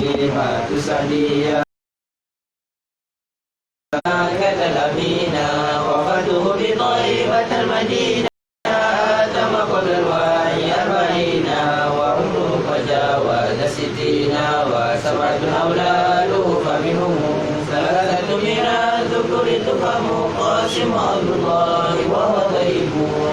كلمات سعدية كذا الأمينة وفته بطيبة المدينة آتم قبل الوحي 40 وعمره تجاوز 60 و7 أولاده فمنهم 3 من الذكر تفهم قاسم عبد الله وهو طيب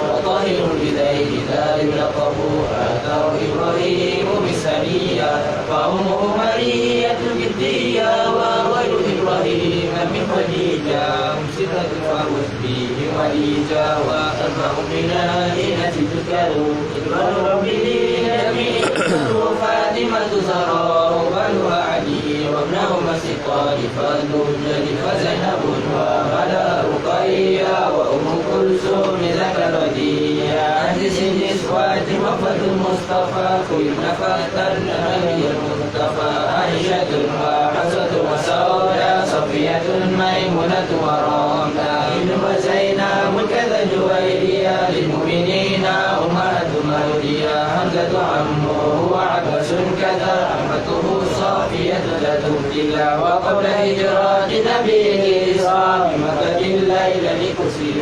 وطاهر بذيل لا يلقب آثار إبراهيم بسنية فأمه مرية الجدية وغير إبراهيم من خديجة أمسكت فوز به وليجا وأربع من الإنس تذكر إكرام ربه لجميع فاطمة زهراء بنها علي وابنهما السقان فضل الجد فزينب وغدا رقية وأم كلثوم ذاك الوديع أهدس النسوة مفد المصطفى كلنا فاخترنا نبي المصطفى عائشة وحفصة وسودة صفية ميمونة ورملة وزينب كذا جويرية للمؤمنين أمهات مولية حمزة عمه وعباس كذا عمته صافية تبتلى وقبل هجرة نبيه إسراء بمكة الليل لكرسي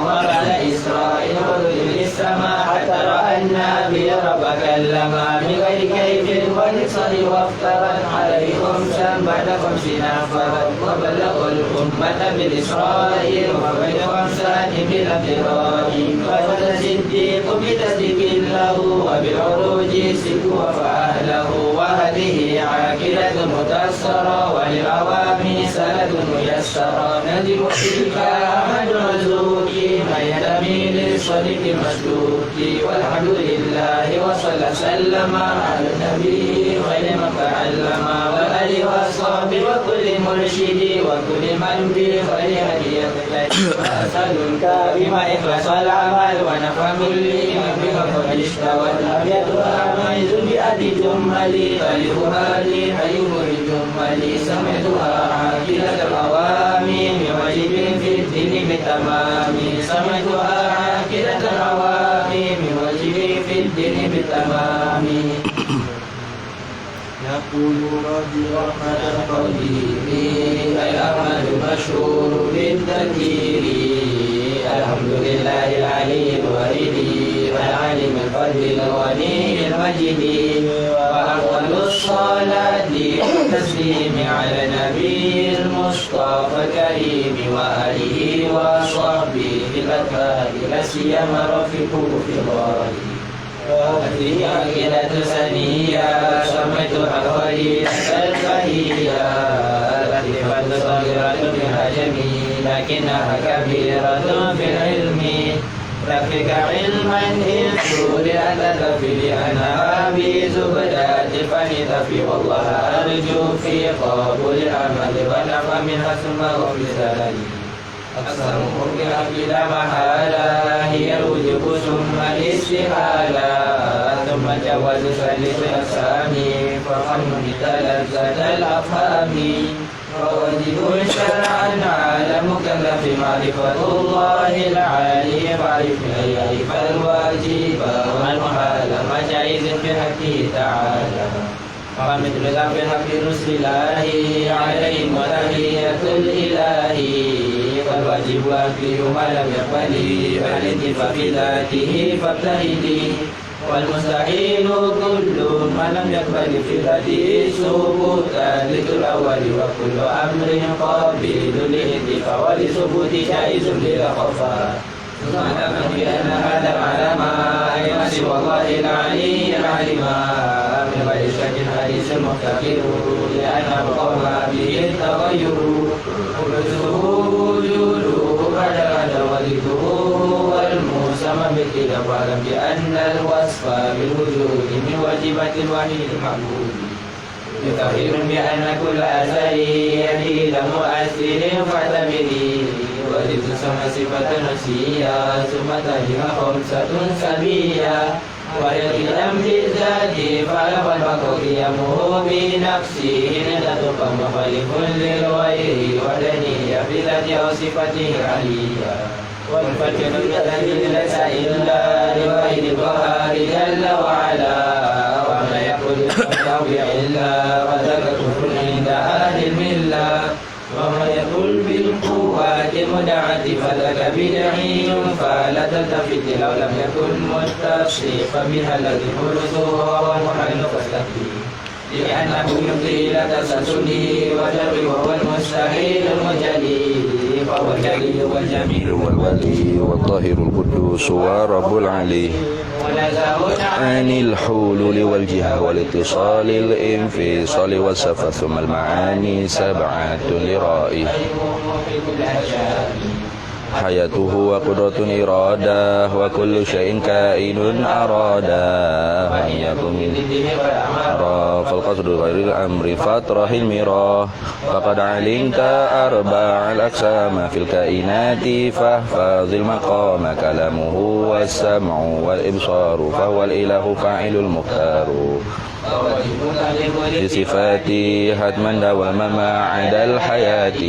وبعد إسرائيل ورد للسماء حتى رأى النبي رب كلما بغير كيف ونصر وافترت عليه 5 بعد 50 فرد وبلغ الأمة بالإسرائيل وبين 5 بالأبرار فقد الصديق بتصديق له وبالعروج سك وفأهله وهذه عاقلة متأثرة وللعوام سند ميسرة نجم تلك أحمد مرزوقي من ينتمي للصديق المسلوك والحمد لله وصلى سلم على النبي خير من تعلم والآل والصحب وكل مرشد وكل من بخير هدي وأسألك بما إخلاص العمل ونفع كل من بك قد اشتوى الأبيض أميز بأدي جملي طريقها لي حيوم الجملي سمعتها عاقلة الأوامر واجب في الدين بتمام سمعتها عاقلة الأوامر واجب في الدين بتمام يقول ربي رحمة القدير الأحمد مشهور بالتذكير الحمد لله العلي الوحيد والعالم الفضل الغني المجيد وأفضل الصلاة والتسليم على النبي المصطفى الكريم وآله وصحبه الأطهار لا سيما رفيقه في الغار وهذه عقيدة سنية سميتها الخليلة الفهية التي قد صغيرة بها جميل لكنها كبيرة في العلم رفق علما انشر أتت في أنها بزبدات فنتفي والله أرجو في قبول العمل ونفع منها ثم وفي سلالي أكثر مرجع بلا محالة هي الوجوب ثم الاستحالة ثم جواز ثالث الأسامي فقد تلذذ الأفهام وواجب شرعا على مكلف معرفة الله العالي معرفة يعرف الواجب والمحال ما جائز في حقه تعالى ومثل ذا في حق رسل الله عليهم وتحية الإله فالواجب أكله ما لم يقبل فالانتفاع في ذاته فابتهدي والمستحيل كل ما لم يقبل في ذاته ثبوتا ذكر الأول وكل أمر قابل للانتفاع ولثبوت جائز للخفاء ثم نعلم بأن هذا العلم أيما سوى الله العلي العلم من غير شك حديث المفتقر لأن القول به التغير وجوده بعد هذا وذكره والمسمى بالكتاب واعلم بأن الوصف بالوجود من واجبات الوحيد المحمود بتغيير بأن كل أثر يأتي إلى مؤثر فاعتبري وجدت سمى صفة نفسية ثم تهيها 5 سبية ويقيم بالذات فعلم البقيمه بنفسه ندتك مخالف للغير ودنيا بذات أو صفته عليا والفتن الذي ليس إلا لغير القهار جل وعلا وما يكون للمتطوع إلا وذاك كفر عند أهل الملة ومن يقول بالقوات المدعة فذاك بدعي فلا تلتفت لو لم يكن متصفا بها الذي حدثه وهو محل فاستقيم لأنه يمضي إلى تسلسله وجره وهو المستحيل المجلي فهو الجلي والجميل والولي والطاهر القدوس ورب العلي عن الحلول والجهة والاتصال الانفصال والسفر ثم المعاني سبعة لرائه حياته وقدرة إرادة وكل شيء كائن أراده أن يكون فالقصد غير الأمر فاطرح المراه فقد علمت أربع الأقسام في الكائنات فاحفظ المقام كلامه والسمع والإبصار فهو الإله فاعل المختار بصفاتي حتما دواما ما عدا الحياة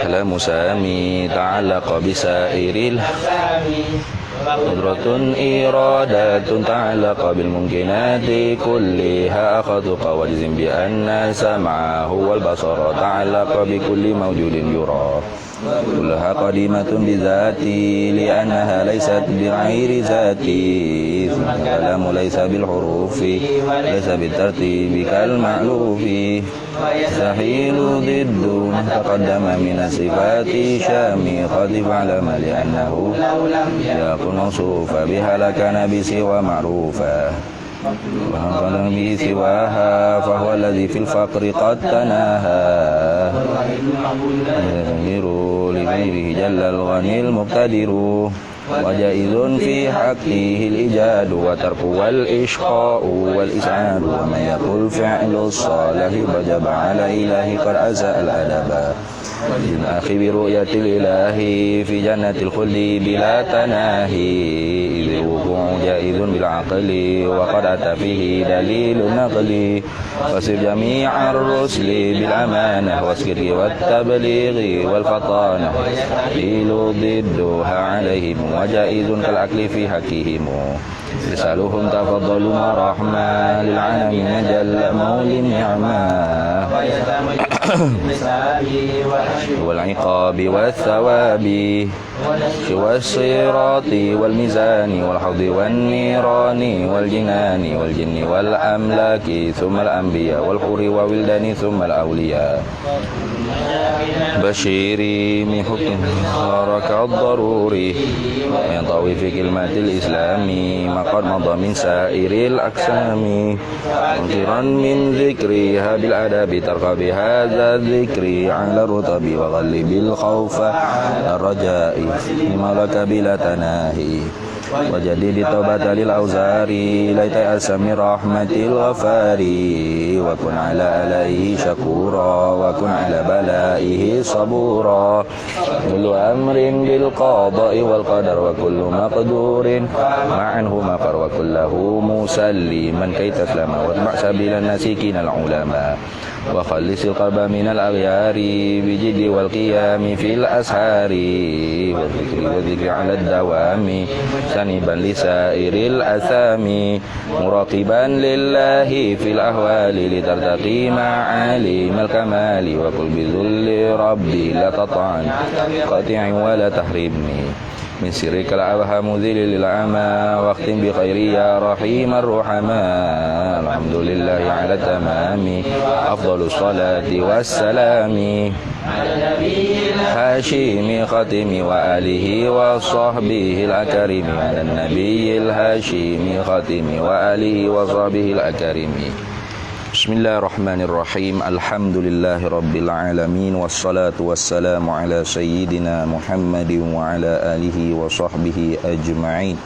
كلام سامي تعلق بسائر الأقسام قدرة إرادة تعلق بالممكنات كلها أخذ وجزم بأن سمعه والبصر تعلق بكل موجود يرى كلها قديمة بذاتي لأنها ليست بغير ذاتي الكلام ليس بالحروف ليس بالترتيب كالمعلوف يستحيل ضد ما تقدم من الصفات شامخة فاعلم لأنه يكون موصوفا بها لكان بسوى معروفا وهو به سواها فهو الذي في الفقر قد تناهى لغيره جل الغني المقتدر وجائز في حقه الإيجاد وترك والإشقاء والإسعاد ومن يقول فعل الصالح وجب على إله قد أساء الأدب من أخي برؤية الإله في جنة الخلد بلا تناهي إذ الوقوع جائز بالعقل وقد أتى فيه دليل النقل وسر جميع الرسل بالأمانة والسر والتبليغ والفطانة يستحيل ضدها عليهم وجائز كالأكل في حقهم رسالهم تفضلوا ورحمة للعالمين جل مولي النعمة والعقاب والثواب والصراط والميزان والحوض والنيران والجنان والجن والأملاك ثم الأنبياء والحور وولدان ثم الأولياء بشيري من حكم خارك الضروري ينطوي في كلمة الإسلام ما قد مضى من سائر الأقسام منكرا من ذكرها بالأدب ترقى بهذا الذكر على الرطب وغلب الخوف الرجاء ملك بلا تناهي وجدد التوبة للأوزار ليت يأس من رحمة الغفار وكن على آلائه شكورا وكن على بلائه صبورا كل أمر بالقضاء والقدر وكل مقدور عنه مفر وكله مسلما كي تسلم واتبع سبيل الناسكين العلماء وخلص القلب من الأغيار بجد والقيام في الأسهار والذكر على الدوام سنبا لسائر الأثام مراقبا لله في الأهوال لترتقي معالم الكمال وقل بذل ربي لا تطعن قاطع ولا تحرمني من سرك الأوهام ذل للعمى واختم بخير يا رحيم الرحماء الحمد لله على التمام أفضل الصلاة والسلام على النبي الهاشم ختم وآله وصحبه الأكرم على النبي الهاشم ختم وآله وصحبه الأكرم بسم الله الرحمن الرحيم الحمد لله رب العالمين والصلاة والسلام على سيدنا محمد وعلى آله وصحبه أجمعين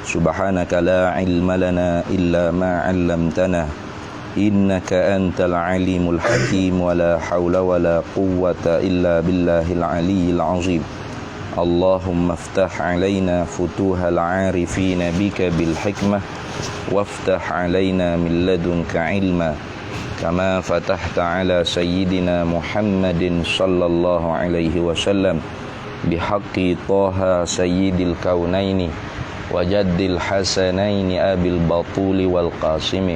سبحانك لا علم لنا إلا ما علمتنا إنك أنت العليم الحكيم ولا حول ولا قوة إلا بالله العلي العظيم اللهم افتح علينا فتوح العارفين بك بالحكمة وافتح علينا من لدنك علما كما فتحت على سيدنا محمد صلى الله عليه وسلم بحق طه سيد الكونين وجد الحسنين أبي البطول والقاسم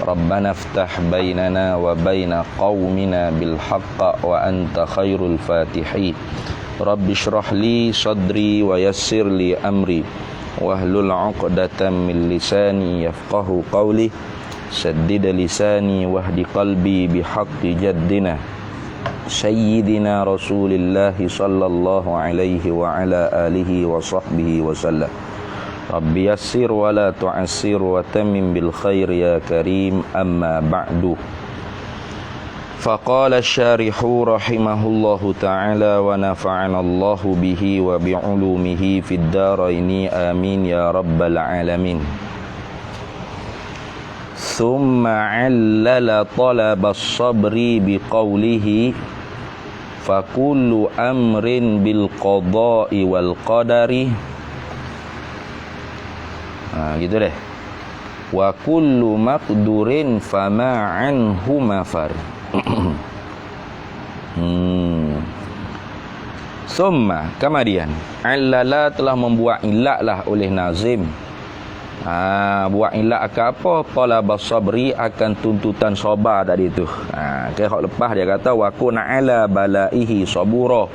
ربنا افتح بيننا وبين قومنا بالحق وأنت خير الفاتحين رب اشرح لي صدري ويسر لي أمري واحلل عقدة من لساني يفقه قولي سدد لساني واهد قلبي بحق جدنا سيدنا رسول الله صلى الله عليه وعلى آله وصحبه وسلم رب يسر ولا تعسر وتمم بالخير يا كريم أما بعد فقال الشارح رحمه الله تعالى ونفعنا الله به وبعلومه في الدارين آمين يا رب العالمين ثم علل طلب الصبر بقوله فكل أمر بالقضاء والقدر gitu deh. Wa kullu maqdurin fama anhu mafar. Summa kemudian allala telah membuat ilatlah oleh Nazim. Buat ilat akan apa? Talabas sabri akan tuntutan sabar tadi tu. Kira lepas dia kata wa kuna ala balaihi sabura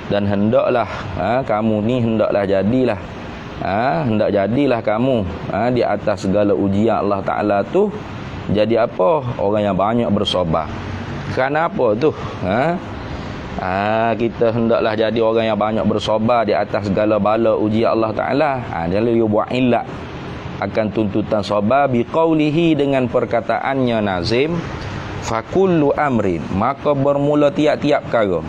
dan hendaklah kamu ni hendaklah jadilah hendak jadilah kamu di atas segala ujian Allah Ta'ala tu jadi apa? Orang yang banyak bersabar. Kenapa tu? Kita hendaklah jadi orang yang banyak bersabar di atas segala bala ujian Allah Ta'ala. Dia lalu buat ilat akan tuntutan sabar biqaulihi dengan perkataannya Nazim fakullu amrin maka bermula tiap-tiap perkara.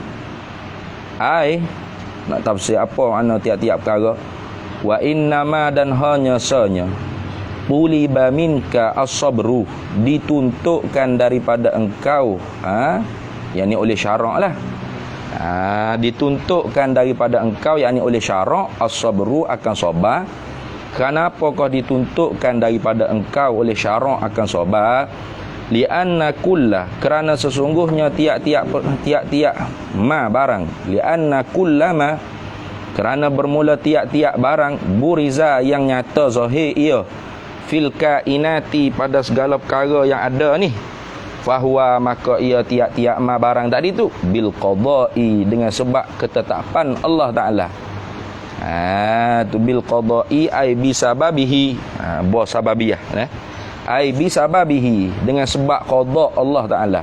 Nak tafsir apa makna tiap-tiap perkara? Wa innama dan hanya sanya tuliba minka as-sabru dituntutkan daripada engkau yakni oleh syarak lah dituntutkan daripada engkau yakni oleh syarak as-sabru akan sabar. Kenapa kau dituntutkan daripada engkau oleh syarak akan sabar? Lianna kullah kerana sesungguhnya tiap-tiap ma barang lianna kullama kerana bermula tiap-tiap barang buriza yang nyata zahir ia fil kainati pada segala perkara yang ada ni fahuwa maka ia tiap-tiap ma barang tadi tu bil qada'i dengan sebab ketetapan Allah Ta'ala. Tu bil qada'i ai bi sababihi ba sababiyah ai bi sababihi dengan sebab qada Allah Ta'ala.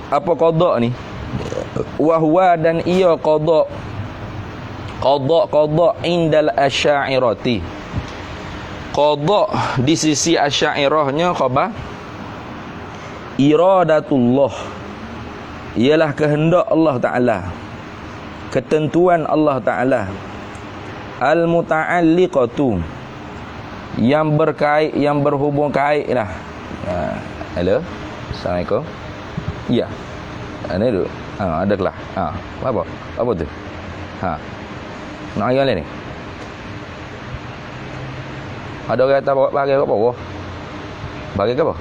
Apa qada ni? Wa huwa dan ia qada indal asy'ariyati. Qada di sisi asy'ariyahnya khabar iradatullah ialah kehendak Allah Ta'ala, ketentuan Allah Ta'ala. Al-muta'alliqatu yang berkait, yang berhubung kait lah. Hello, Assalamualaikum. Ya, ini dulu. Ada kelas. Apa tu? Nak ayam ni? Ada orang kata bagi apa? Bagi apa?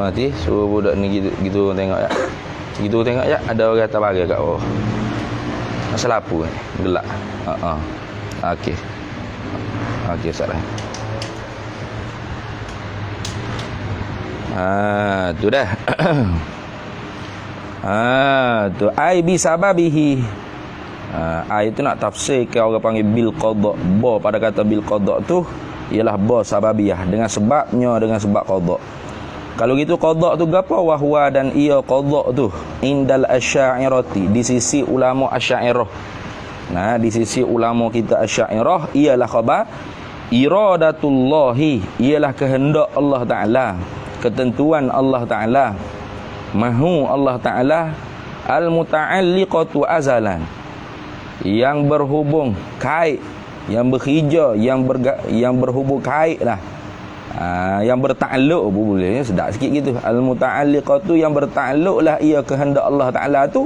Nanti suruh budak ni gitu tengok ya. Gitu tengok ya, ada orang kata bagi kat bawah. Asal apa ni? Gelak. Okey. Okey, salah. Tu dah. Tu ai bi sababihi. Ai tu nak tafsir ke orang panggil bil qada. Ba pada kata bil qada tu ialah ba sababiyah dengan sebabnya, dengan sebab qada. Kalau gitu qada tu gapo? Wahwa dan ia qada tu indal asy'ariyati di sisi ulama asy'ariyah. Di sisi ulama kita asy'ariyah ialah khabar iradatullahi ialah kehendak Allah Ta'ala, ketentuan Allah Ta'ala, mahu Allah Ta'ala, al-muta'alliqatu azalan yang berhubung kait, yang berhijau, yang berhubung kait lah, yang bertakluk boleh sedap sikit gitu. Al-muta'alliqatu yang bertakluk lah ia kehendak Allah Ta'ala tu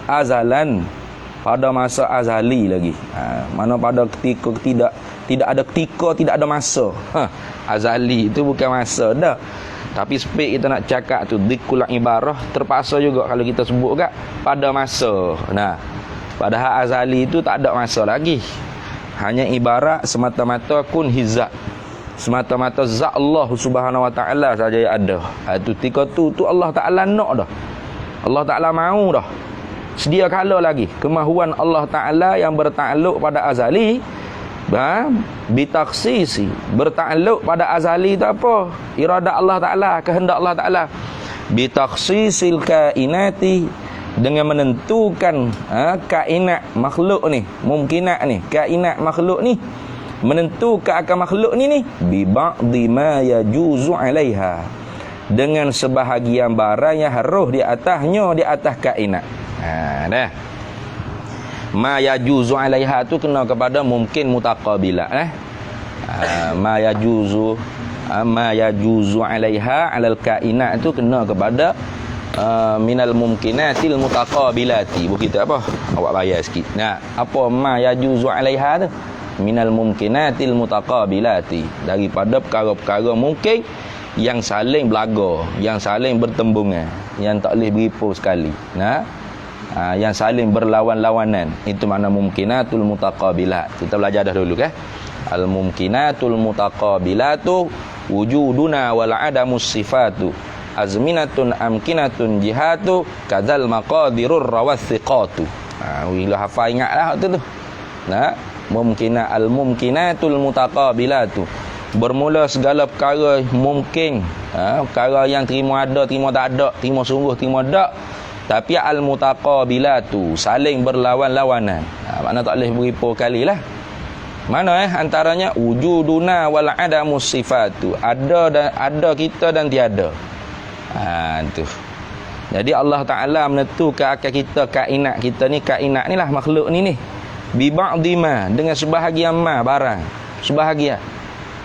azalan pada masa azali lagi. Mana pada ketika tidak ada ketika, tidak ada masa. Azali itu bukan masa dah. Tapi spek kita nak cakap tu dikul ibarah terpaksa juga kalau kita sebut kat pada masa. Padahal azali itu tak ada masa lagi. Hanya ibarat semata-mata kun hizat. Semata-mata zat Allah Subhanahu wa taala saja yang ada. Itu ketika tu Allah Taala nak dah. Allah Taala mau dah. Sedia kala lagi kemahuan Allah Taala yang bertakluk pada azali, bitaksisi, bertakluk pada azali itu apa? Iradat Allah Taala, kehendak Allah Taala. Bitaksisil kainati, dengan menentukan kainat makhluk ni, mungkinat ni, kainat makhluk ni, menentukan akan makhluk ni bi ba'dhi ma yajuzu 'alaiha, dengan sebahagian barang yang harus di atasnya, di atas kainat. Dah. Ma yajuzu 'alaiha tu kena kepada mungkin mutaqabilah ma yajuzu 'alaiha 'alal kainat tu kena kepada minal mumkinatil mutaqabilati. Begitu apa? Awak bayar sikit. Nah, apa ma yajuzu 'alaiha tu? Minal mumkinatil mutaqabilati, daripada perkara-perkara mungkin yang saling belaga, yang saling bertembungan, yang tak boleh beripu sekali. Yang saling berlawan-lawanan, itu makna mumkinatul mutaqabilat. Kita belajar dah dulu al mumkinatul mutaqabilatu wujuduna wal adamus sifatu azminatun amkinatun jihatu kadzal maqadirur rawathiqatu. Bila hafal ingatlah tu. Mumkinat al-mumkinatul mutaqabilatu, bermula segala perkara mungkin, perkara yang terima ada, terima tak ada, terima sungguh, terima tak, tapi al-mutaqabilatu, saling berlawan-lawanan. Makna tak boleh beripu kali lah. Mana antaranya wujuduna wal adamus sifatu, ada kita dan tiada. Tu. Jadi Allah Taala menentukan akan kita, kainat kita ni, kainat ni lah makhluk ni bi ba'dhi ma, dengan sebahagian ma barang, sebahagian,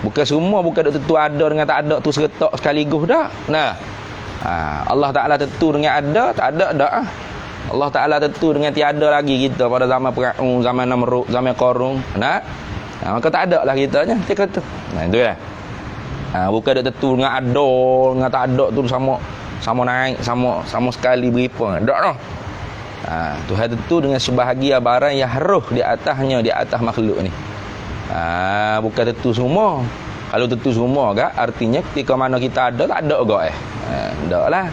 bukan semua, bukan tentu ada dengan tak ada tu seretak sekaligus dah. Allah Taala tentu dengan ada, tak ada dak. Allah Taala tentu dengan tiada lagi kita pada zaman Firaun, zaman Namrud, zaman Qarun. Maka tak ada lah kitanya, dia kata. Itu ya. Bukan ada tentu dengan ada dengan tak ada tu sama naik, sama sekali beripa. Tak dah. Tuhan tentu dengan sebahagian barang yang harus di atasnya, di atas makhluk ni. Bukan tentu semua. Kalau tentu semua artinya ketika mana kita ada, tak ada juga tak lah.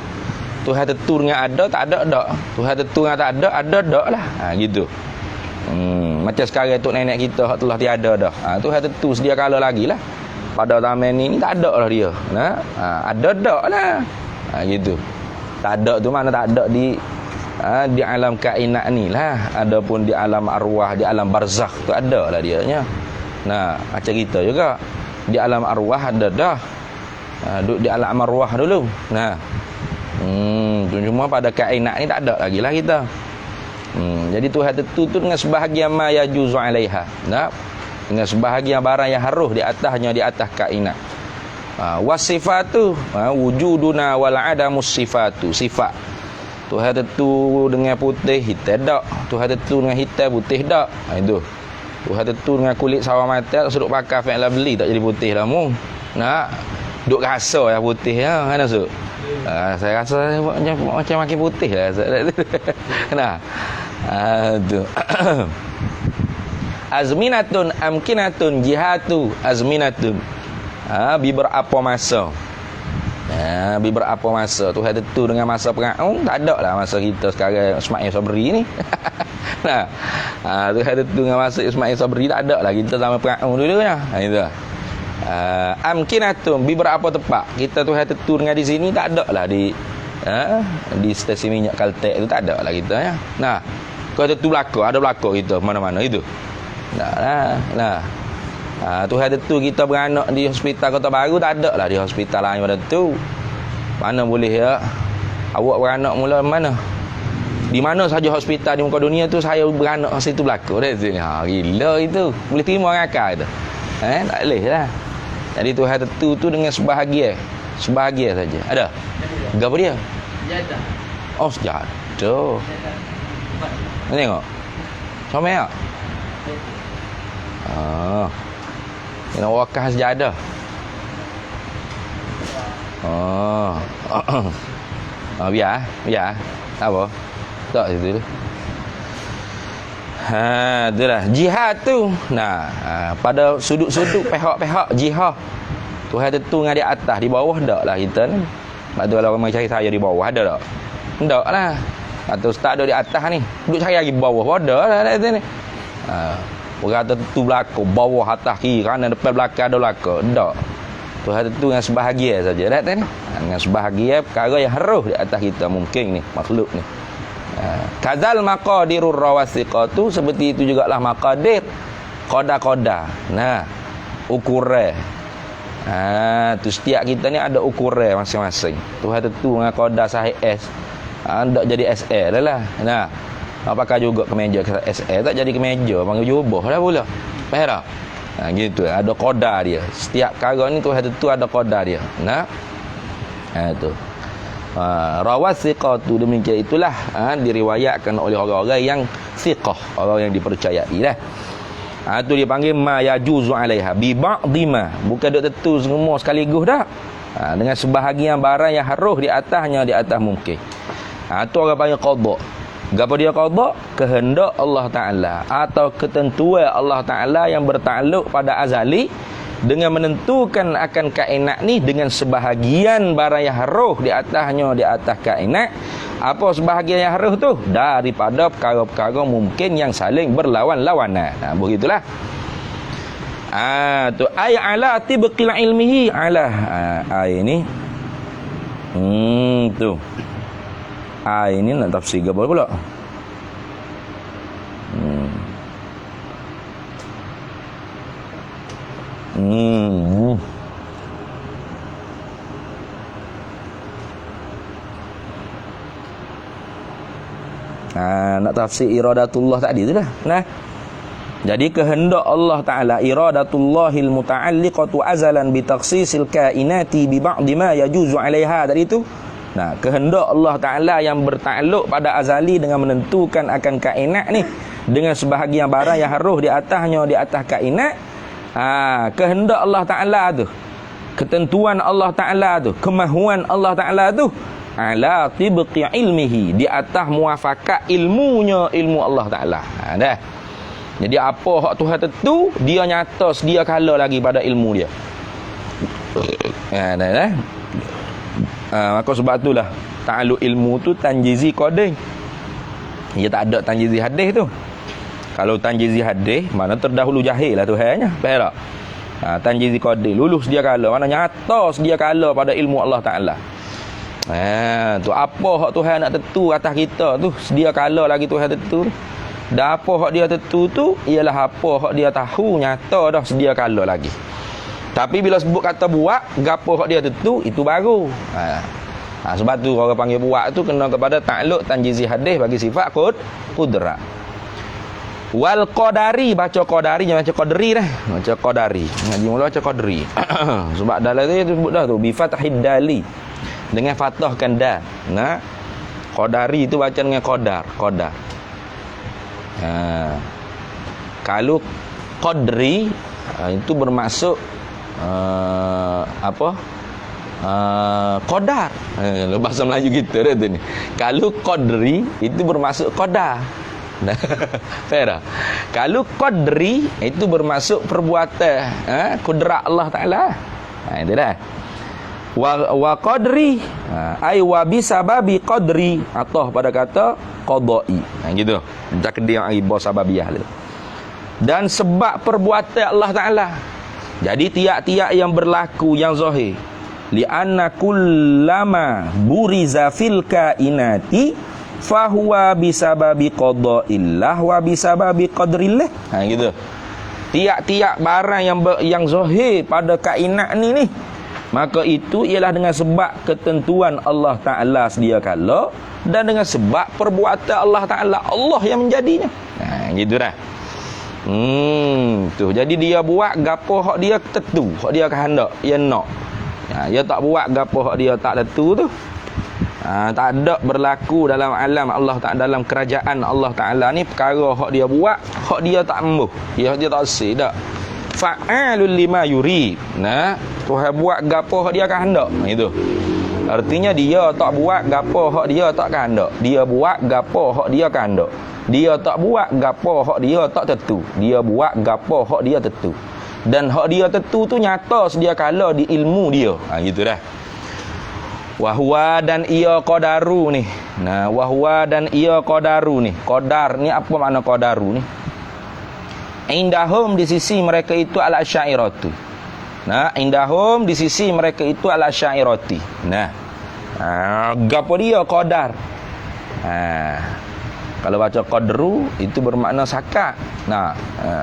Tuhan tentu dengan ada, tak ada dak. Tuhan tentu dengan tak ada dak lah. Gitu. Macam sekarang tok nenek kita telah tiada dah. Tuhan tentu sedia kala lagi lah. Pada zaman ni tak ada lah dia. Ada dak lah. Gitu. Tak ada tu mana tak ada di alam kainat ni lah. Adapun di alam arwah, di alam barzakh tu ada lah dianya. Macam kita juga di alam arwah ada dah. Duduk di alam arwah dulu. Cuma pada kainat ni tak ada lagi lah kita. Jadi Tuhan tentu tu dengan sebahagian ma yajuzu 'alaiha. Dengan sebahagian barang yang harus di atasnya, di atas kainat. Wasifatu wujuduna wal adamus sifatu, sifat. Tuhan tentu dengan putih, hitam tak. Tuhan tentu dengan hitam, putih tak. Itu. Tuhan tentu dengan kulit sawah mata, sudut pakai fa'la beli tak jadi putih lah mu. Duk rasa ya putih ya, kan masuk. Saya rasa macam makin putih lah. Tu. Azminatun amkinatun jihatu azminatun. Bi berapa masa? Bi berapa masa? Tuhan tentu dengan masa Firaun, tak ada lah masa kita sekarang Ismail Sabri ni. Tuhan tentu dengan masa Ismail Sabri, tak ada lah kita sama Firaun dulu ya. Itu. Amkinatun, bi berapa tepat? Kita Tuhan tentu dengan di sini, tak ada lah di stesen minyak Caltex tu, tak ada lah kita ya. Kau tentu ada belakang kita mana-mana itu. Tuhan tentu kita beranak di hospital Kota Baru, tak ada lah di hospital lain pada tu. Mana boleh ya? Awak beranak mula mana? Di mana saja hospital di muka dunia tu saya beranak situ belakang dah tu. Gila itu. Boleh terima orang akal tu. Tak boleh lah. Jadi Tuhan tentu tu dengan sebahagian saja. Ada? Apa dia? Sejadah. Oh, sejadah. Tengok. Sama ya? Kena wakah sejadah. Biar. Apa? Tak situ. Itulah jihad tu. Pada sudut-sudut pihak-pihak jihad Tuhan tentu dengan di atas, di bawah tak lah kita ni. Sebab tu kalau orang cari saya di bawah ada tak? Tak lah. Atau ustaz ada di atas ni, duduk cari lagi bawah ada lah kat sini. Orang tentu belakang, bawah, atas, kiri, kanan, depan, belakang ada belakang. Tak. Tuhan tentu dengan sebahagian saja kat ni. Dengan sebahagian perkara yang harus di atas kita mungkin ni, makhluk ni. Kadzal maqadirur rawasiqatu, seperti itu jugalah maqadir, qada-qada. Ukuran. Tu setiap kita ni ada ukuran masing-masing. Tuhan tentu dengan qada sahih S. Tak jadi SL lah. Pakai juga kemeja SL, tak jadi kemeja, panggil jubah lah pula. Faham tak? Gitu. Ada qada dia. Setiap perkara ni Tuhan tentu ada qada dia. Tu. Rawasiqatu, demikian itulah diriwayatkan oleh orang-orang yang thiqah, orang yang dipercayai lah. Tu dia panggil ma yajuzu alaiha bi ba'dhi ma, bukan dok tentu semua sekaligus dah. Dengan sebahagian barang yang harus di atasnya, di atas mungkin. Tu orang panggil qada. Gapo dia qada? Kehendak Allah Taala atau ketentuan Allah Taala yang bertakluk pada azali, dengan menentukan akan kainat ni dengan sebahagian barang yang harus di atasnya, di atas kainat. Apa sebahagian yang harus tu? Daripada perkara-perkara mungkin yang saling berlawan-lawanan. Begitulah. Tu ay ala tibqil ilmihi ala. Ini tu. Ini nak tafsir apa pula? Nak tafsir iradatullah tadi tu lah. Jadi kehendak Allah Ta'ala, iradatullahil muta'alliqatu azalan bi takhsisil kainati bi ba'di ma yajuzu 'alaiha tadi tu. Kehendak Allah Ta'ala yang bertakluk pada azali dengan menentukan akan kainat ni dengan sebahagian barang yang harus di atasnya, di atas kainat. Kehendak Allah Ta'ala tu, ketentuan Allah Ta'ala tu, kemahuan Allah Ta'ala tu ala tibqi ilmihi, di atas muafakat ilmunya, ilmu Allah Ta'ala. Dah. Jadi apa hak Tuhan tentu, dia nyata sedia kala lagi pada ilmu dia. Dah. Maka sebab itulah ta'alluq ilmu tu tanjizi qadar. Dia tak ada tanjizi hadis tu. Kalau tanjizi hadis, mana terdahulu jahil lah Tuhannya. Faham tak? Tanjizi qadar, lulus sedia kala, mana nyata sedia kala pada ilmu Allah Ta'ala. Tu apa hak Tuhan nak tentu atas kita tu, sedia kala lagi Tuhan tentu. Dan apa hak dia tentu tu ialah apa hak dia tahu nyata dah sedia kala lagi. Tapi bila sebut kata buat, gapo hak dia tentu, itu baru. Sebab tu orang panggil buat tu kena kepada ta'alluq tanjizi hadis bagi sifat qudrat. Wal qadari, baca qadari jangan baca qadri dah. Baca qadari. Ngaji mula baca qadri. Sebab dalam tu sebut dah tu bi fathid dali. Dengan fathahkan dal. Qadari tu baca dengan qadar. Kalau qadri itu bermaksud qadar. Bahasa Melayu kita dah tu ni. Kalau qadri itu bermaksud qadar. Fair. Kalau qadri itu bermaksud perbuatan, kudrat Allah Taala. Itu dah. Wa qadri ai wa bisababi qadri, atau pada kata qadai. Gitu. Takdir iba sababiyah tu. Dan sebab perbuatan Allah Taala. Jadi tiap-tiap yang berlaku yang zahir, li anna kullama buriza fil kainati fahuwa bisababi qadaillah wa bisababi qadrillah. Gitu. Tiap-tiap barang yang zahir pada kainat ni, maka itu ialah dengan sebab ketentuan Allah Ta'ala sedia kala dan dengan sebab perbuatan Allah Ta'ala, Allah yang menjadinya. Gitu dah. Tu. Jadi dia buat gapo hak dia tentu, hak dia kehendak, dia nak. Dia tak buat gapo hak dia tak tentu tu. Tak ada berlaku dalam alam Allah Ta'ala, dalam kerajaan Allah Ta'ala ni perkara hak dia buat, hak dia tak embuh, dia tak sih dak. Fa'alul lima yuri. Tuhan buat gapo hak dia kehendak. Itu. Artinya dia tak buat gapo hak dia tak kandak. Dia buat gapo hak dia kandak. Dia tak buat gapo hak dia tak tentu. Dia buat gapo hak dia tentu. Dan hak dia tentu tu nyata sedia kala di ilmu dia. Gitu dah. Wahwa dan ia qadaru ni. Nah, wahwa dan ia qadaru ni. Qadar ni apa makna qadaru ni? Indahum di sisi mereka itu al-asy'ariyatu. Nah, indahum di sisi mereka itu al-asy'ariyati. Nah, gapo dia qadar. Kalau baca qadru itu bermakna sakat. Nah,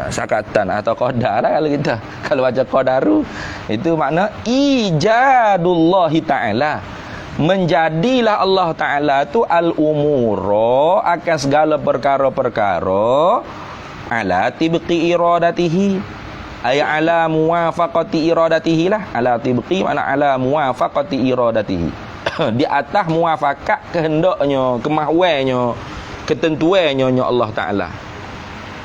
sakatan atau qadar lah kalau kita. Kalau baca qadaru itu makna ijadullahi ta'ala. Menjadilah Allah Ta'ala tu al-umura akan segala perkara-perkara ala tibqi iradatihi ay ala muwafaqati iradatihi lah. Ala tibqi makna ala muwafaqati iradatihi. Di atas muwafaqat kehendaknya, kemahuannya, ketentuannya Allah Ta'ala.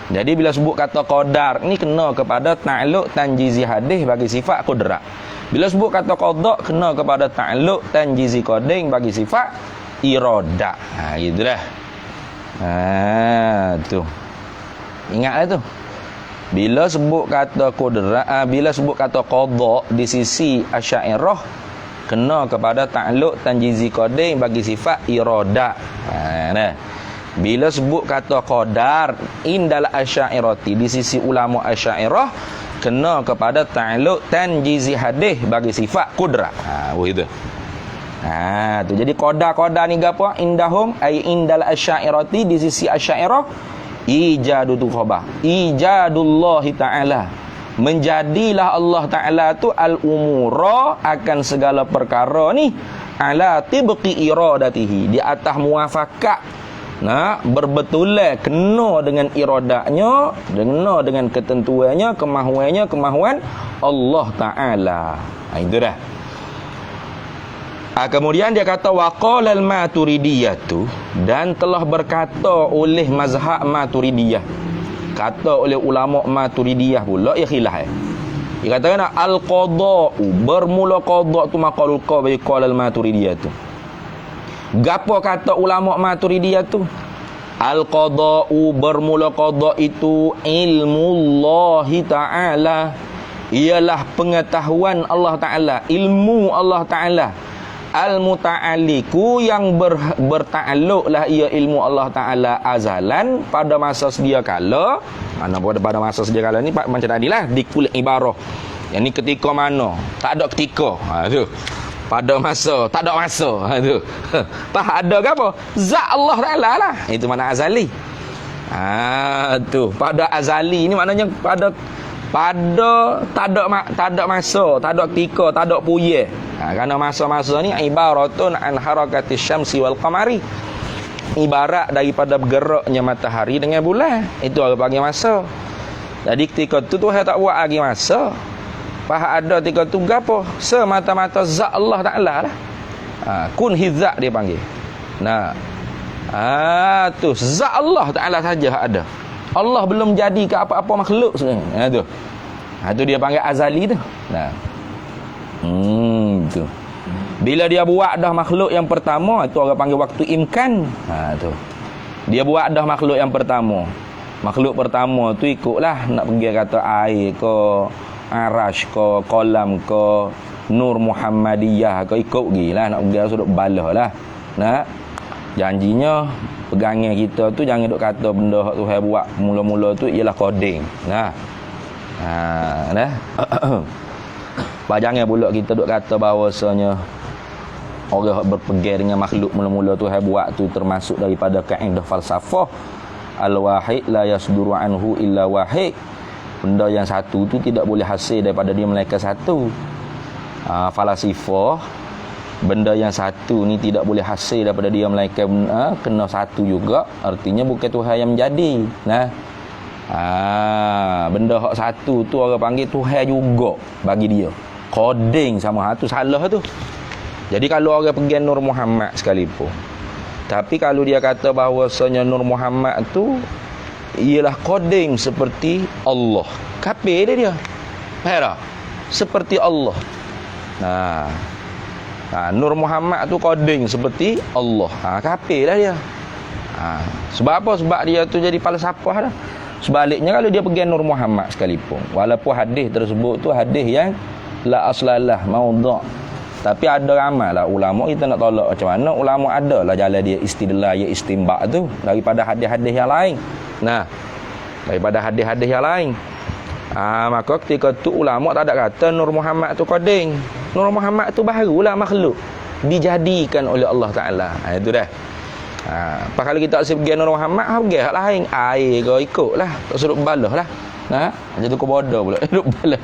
Jadi bila sebut kata qadar ni kena kepada ta'alluq tanjizi hadis bagi sifat qudrat. Bila sebut kata qada kena kepada ta'alluq tanjizi qading bagi sifat iradah. Gitu dah. Tu. Ingatlah tu. Bila sebut kata qudrat, bila sebut kata qada di sisi asy'ariyah kena kepada ta'alluq tanjizi qading bagi sifat iradah. Nah. Bila sebut kata qadar indal asy'ariyati di sisi ulama asy'ariyah kena kepada ta'alluq tanjizi hadis bagi sifat qudrat. Begitu. Tu jadi qadar ni gapo? Indahum ay indal asy'ariyati di sisi asy'ariyah ijadul khabar. Ijadullahi ta'ala. Menjadilah Allah Ta'ala tu al-umura akan segala perkara ni ala tibqi iradatihi di atas muwafaqat. Nah, berbetulan kena dengan iradahnya, kena dengan ketentuannya, kemahuan Allah Ta'ala. Itu dah. Kemudian dia kata waqala al-maturidiyatu, dan telah berkata oleh mazhab Maturidiyah. Kata oleh ulama Maturidiyah pula ya khilaf. Dia katakan al-qada'u, bermula qada' tu maqalul qawi qala al-maturidiyatu. Gapo kata ulama Maturidiyah tu? Al-qada'u, bermula qada' itu ilmullahi ta'ala. Ialah pengetahuan Allah Ta'ala, ilmu Allah Ta'ala. Al-muta'alliku, yang berta'alluqlah ia ilmu Allah Ta'ala azalan pada masa sedia kala. Mana pada masa sedia kala ni macam tadilah dikul ibarah. Yang ni ketika mana? Tak ada ketika. Tu. Pada masa, tak ada masa. Tu. Tak ada ke apa? Zat Allah Ta'ala lah. Itu mana azali. Tu. Pada azali ni maknanya pada tak ada masa, tak ada ketika, tak ada puye. Kerana masa-masa ni ibaratun an harakatis syamsi wal qamari. Ibarat daripada bergeraknya matahari dengan bulan. Itu orang panggil masa. Jadi ketika tu Tuhan tak buat lagi masa. Faham ada tiga tu gapo? Semata-mata zat Allah Ta'ala lah. Kun hizat dia panggil. Nah. Tu zat Allah Ta'ala saja ada. Allah belum jadi ke apa-apa makhluk sebenarnya. Tu. Tu dia panggil azali tu. Nah. Tu. Bila dia buat dah makhluk yang pertama, itu orang panggil waktu imkan. Tu. Dia buat dah makhluk yang pertama. Makhluk pertama tu ikutlah nak pergi kata air ke Arash ke kolam ke Nur Muhammadiyah ke ikut pergi lah nak pergi sudut balah lah. Nah, janjinya pegangan kita tu jangan duk kata benda hak Tuhan buat mula-mula tu ialah coding. Nah. Dah. Jangan pula kita duk kata bahawasanya orang hak berpegang dengan makhluk mula-mula Tuhan buat tu termasuk daripada kaedah falsafah al-wahid la yasduru anhu illa wahid. Benda yang satu tu tidak boleh hasil daripada dia melainkan satu. Falasifah, benda yang satu ni tidak boleh hasil daripada dia melainkan kena satu juga. Artinya bukan Tuhan yang menjadi. Nah. Benda hak satu tu orang panggil Tuhan juga bagi dia. Coding sama tu salah tu. Jadi kalau orang pergi Nur Muhammad sekalipun, tapi kalau dia kata bahawasanya Nur Muhammad tu ialah coding seperti Allah, kafir dia. Faham tak? Seperti Allah. Nah. Nur Muhammad tu koding seperti Allah. Kafir lah dia. Sebab apa? Sebab dia tu jadi falsafah dah. Sebaliknya kalau dia pegang Nur Muhammad sekalipun, walaupun hadis tersebut tu hadis yang la aslalah maudhu', tapi ada ramai lah ulama kita nak tolak macam mana. Ulama ada lah jalan dia istidlal, ya istinbat tu daripada hadis-hadis yang lain. Daripada hadis-hadis yang lain. Maka ketika tu ulama tak ada kata Nur Muhammad tu koding. Nur Muhammad tu barulah makhluk dijadikan oleh Allah Ta'ala. Itu dah. Kalau kita tak pergi Nur Muhammad, pergi hak lain. Air kau ikutlah, tak suruh balah lah. Macam tu kau bodoh pula. Duduk balah.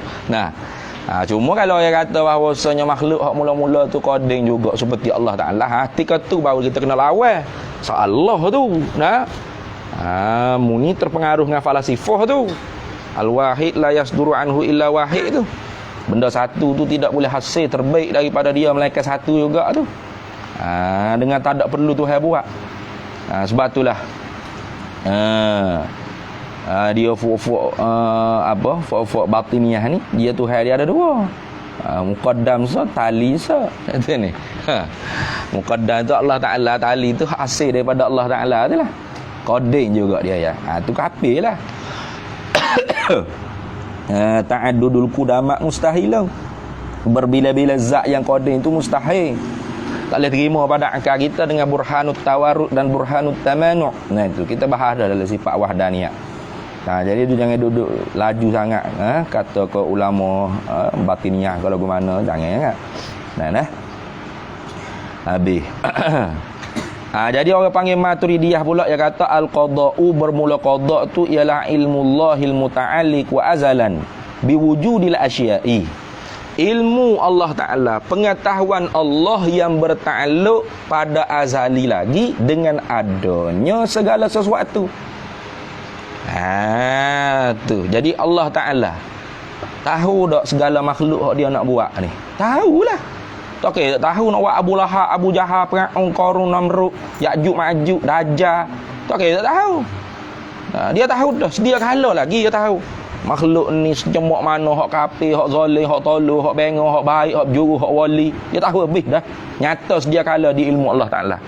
Cuma kalau dia kata bahawasanya makhluk hak mula-mula tu koding juga seperti Allah Ta'ala, ketika tu baru kita kena lawan. Allah tu. Muni terpengaruh dengan falasifah tu. Al-wahid la yasduru anhu illa wahid tu. Benda satu tu tidak boleh hasil terbaik daripada dia melainkan satu juga tu. Dengan tak ada perlu Tuhan buat. Sebab itulah dia fuq batiniah ni, dia Tuhan dia ada dua. Muqaddam so, tali so. Kata ni. Muqaddam tu Allah Ta'ala, tali tu hasil daripada Allah Ta'ala tu lah. Koding juga dia ya. Tu kafir lah. Ta'addudul qudama mustahil. Berbila-bila zat yang koding tu mustahil. Tak boleh terima pada akal kita dengan burhanut tawarud dan burhanut tamanu'. Itu kita bahas dah dalam sifat wahdaniyah. Jadi tu jangan duduk laju sangat kata ke ulama batiniah kalau ke mana, jangan sangat. Habis. Jadi orang panggil Maturidiyah pula yang kata al-qada'u, bermula qada' tu ialah ilmullahil muta'alliq wa azalan biwujudil asya'i. Ilmu Allah Ta'ala, pengetahuan Allah yang bertakluk pada azali lagi dengan adanya segala sesuatu. Tu. Jadi Allah Ta'ala tahu tak segala makhluk yang dia nak buat ni? Tahulah. Okey, tak tahu nak buat Abu Lahab, Abu Jahal, Fir'aun, Qarun, Namrud, Ya'juj, Ma'juj, Dajjal. Okey, tak tahu. Dia tahu dah, sedia kala lagi dia tahu. Makhluk ni sejemak mana, hak kafir, hak zalim, hak tolol, hak bengok, hak baik, hak juru, hak wali. Dia tahu habis dah. Nyata sedia kala di ilmu Allah Ta'ala.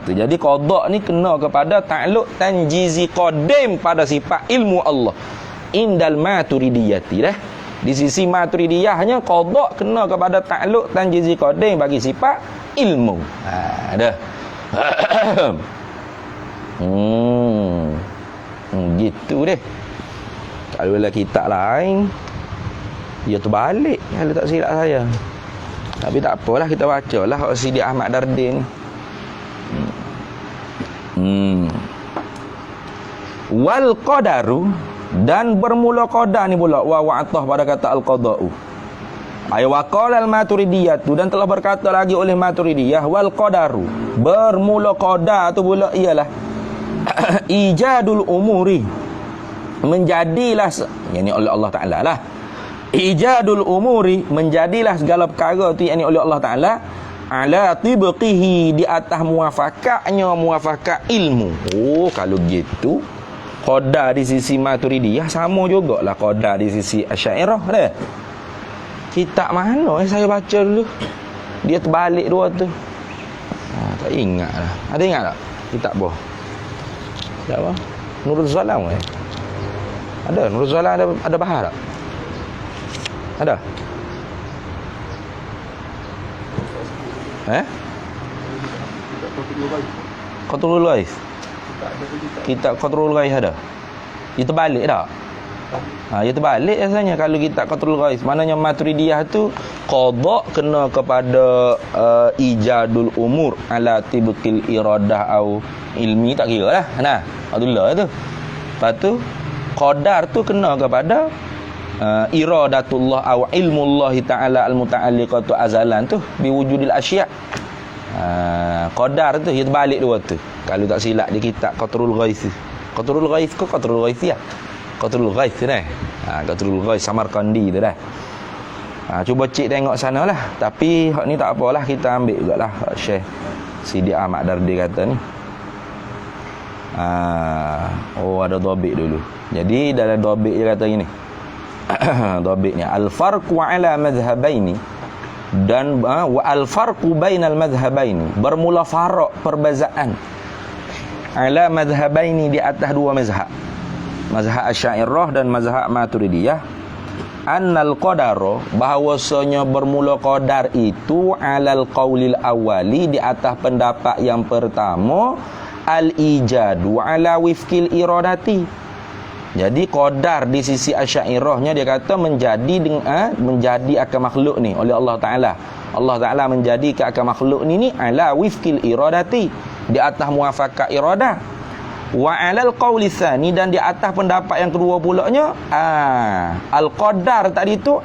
Tu. Jadi qada' ni kena kepada ta'alluq tanjizi qadim pada sifat ilmu Allah. Indal Maturidiyati dah. Di sisi Maturidiyahnya qada' kena kepada ta'alluq tanjizi qadim bagi sifat ilmu. Dah. Gitu deh. Kalau lah kitab lain dia terbalik kalau tak silap saya. Tapi tak apalah, kita bacalah hak Sidi Ahmad Dardin. Wal qadaru, dan bermula qadar ni pula wa wa'atah pada kata al-qada'u. Ay waqala al-Maturidiyah tu, dan telah berkata lagi oleh Maturidiyah wal qadaru, bermula qadar tu pula ialah ijadul umuri, menjadilah yakni oleh Allah Ta'ala lah. Ijadul umuri, menjadilah segala perkara tu yakni oleh Allah Ta'ala ala tibqihi, di atas muwafaqatnya muwafaqat ilmu. Kalau gitu qadar di sisi Maturidiyah sama jugalah qadar di sisi Asy'ariyah dah. Kitab mana saya baca dulu dia terbalik dua tu. Tak ingat lah. Ada ingat tak kitab apa? Apa? Nurul Zalam ada Nurul Zalam, ada bahas tak? Ada? Qatrul Ghais. Kitab Qatrul Ghais ada? Dia terbalik tak? Dia terbalik rasanya kalau kitab Qatrul Ghais. Maknanya Maturidiyah tu qada' kena kepada ijadul umur ala tibqil iradah au ilmi, tak kira lah. Abdullah tu. Lepas tu qadar tu kena kepada iradatullah au ilmullah ta'ala al-muta'alliqatu azalan tu biwujudil asya'. Qadar tu dia terbalik dua tu. Kalau tak silap di kitab Qatrul Ghais. Qatrul Ghais ke Qatrul Ghaisiyah? Qatrul Ghais tu dah. Qatrul Ghais Samarkandi tu dah. Cuba cek tengok sanalah. Tapi hak ni tak apalah, kita ambil jugalah hak Syekh Sidi Ahmad Dardi kata ni. Ada dhabit dulu. Jadi dalam dhabit dia kata gini. Dhabitnya al-farqu ala madhhabaini Dan wa al-farqu bainal madhhabaini, bermula faraq perbezaan ala madhhabaini di atas dua mazhab, mazhab Asy'ariyah dan mazhab Maturidiyah. Annal qadara, bahawasanya bermula qadar itu alal qaulil awali, di atas pendapat yang pertama, al-ijadu ala wifqil iradati. Jadi qadar di sisi Asy'ariyahnya dia kata menjadi akan makhluk ni oleh Allah Taala. Allah Taala menjadikan akan makhluk ni ala wifqil iradati, di atas muafakat iradah. Wa alal qauli tsani, dan di atas pendapat yang kedua pulanya al-qadar tadi tu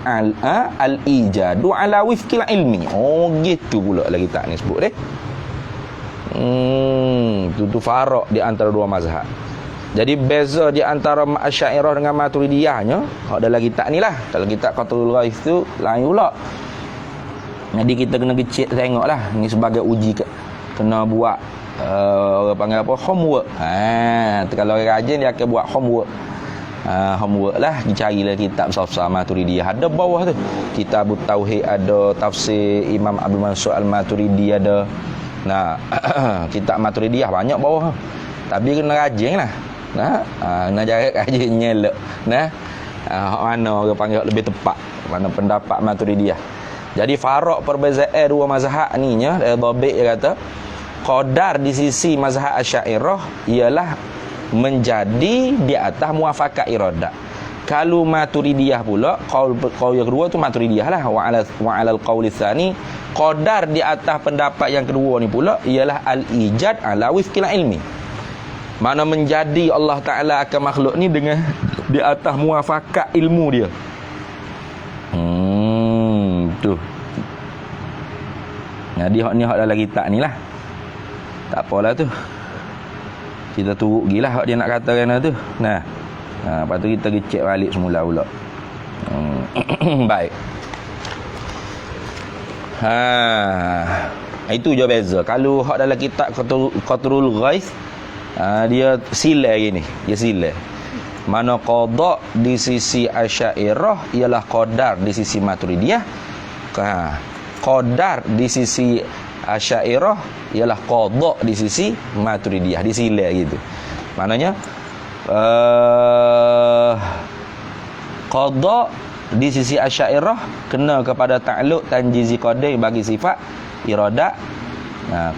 al-ijadu ala wifqil ilmi. Oh gitu pula lagi tak ni sebut tu faraq di antara dua mazhab. Jadi beza di antara Asy'ariyah dengan Maturidiyahnya, hak dalam kitab ni lah. Kalau kitab Qatrul Ghaith tu lain pula. Jadi kita kena kecil tengoklah, ni sebagai uji kena buat orang panggil apa, homework. Kalau orang rajin dia akan buat homework. Homework lah, dicarilah kitab besar-besar Maturidiyah, ada bawah tu Kitab Tauhid, ada tafsir Imam Abdul Mansur Al-Maturidi ada. Nah, kitab Maturidiyah banyak bawah. Tapi kena rajin lah. Nak jaga rajin nyelok. Mana orang panggil lebih tepat, mana pendapat Maturidiyah. Jadi faraq perbezaan dua mazhab ni nya, dhabit dia kata qadar di sisi mazhab Asy'ariyah ialah menjadi di atas muafakat iradah. Kalau Maturidiyah pula, qaul yang kedua tu Maturidiyah lah, wa alal qauli tsani, qadar di atas pendapat yang kedua ni pula ialah al-ijad ala wifqil ilmi. Mana menjadi Allah Ta'ala akan makhluk ni dengan di atas muafakat ilmu dia. Tu. Jadi hak ni hak dalam kitab ni lah. Tak apalah tu. Kita turut gilah hak dia nak katakan tu. Lepas tu kita cek balik semula pula. Baik. Itu je beza. Kalau hak dalam kitab Qatrul Ghaith, dia sila gini, dia sila. Mana qada di sisi Asy'ariyah ialah qadar di sisi Maturidiyah. Qadar di sisi Asy'ariyah ialah qada di sisi Maturidiyah, di sila gitu. Maknanya qada di sisi Asy'ariyah kena kepada ta'alluq tanjizi qadar bagi sifat iradah.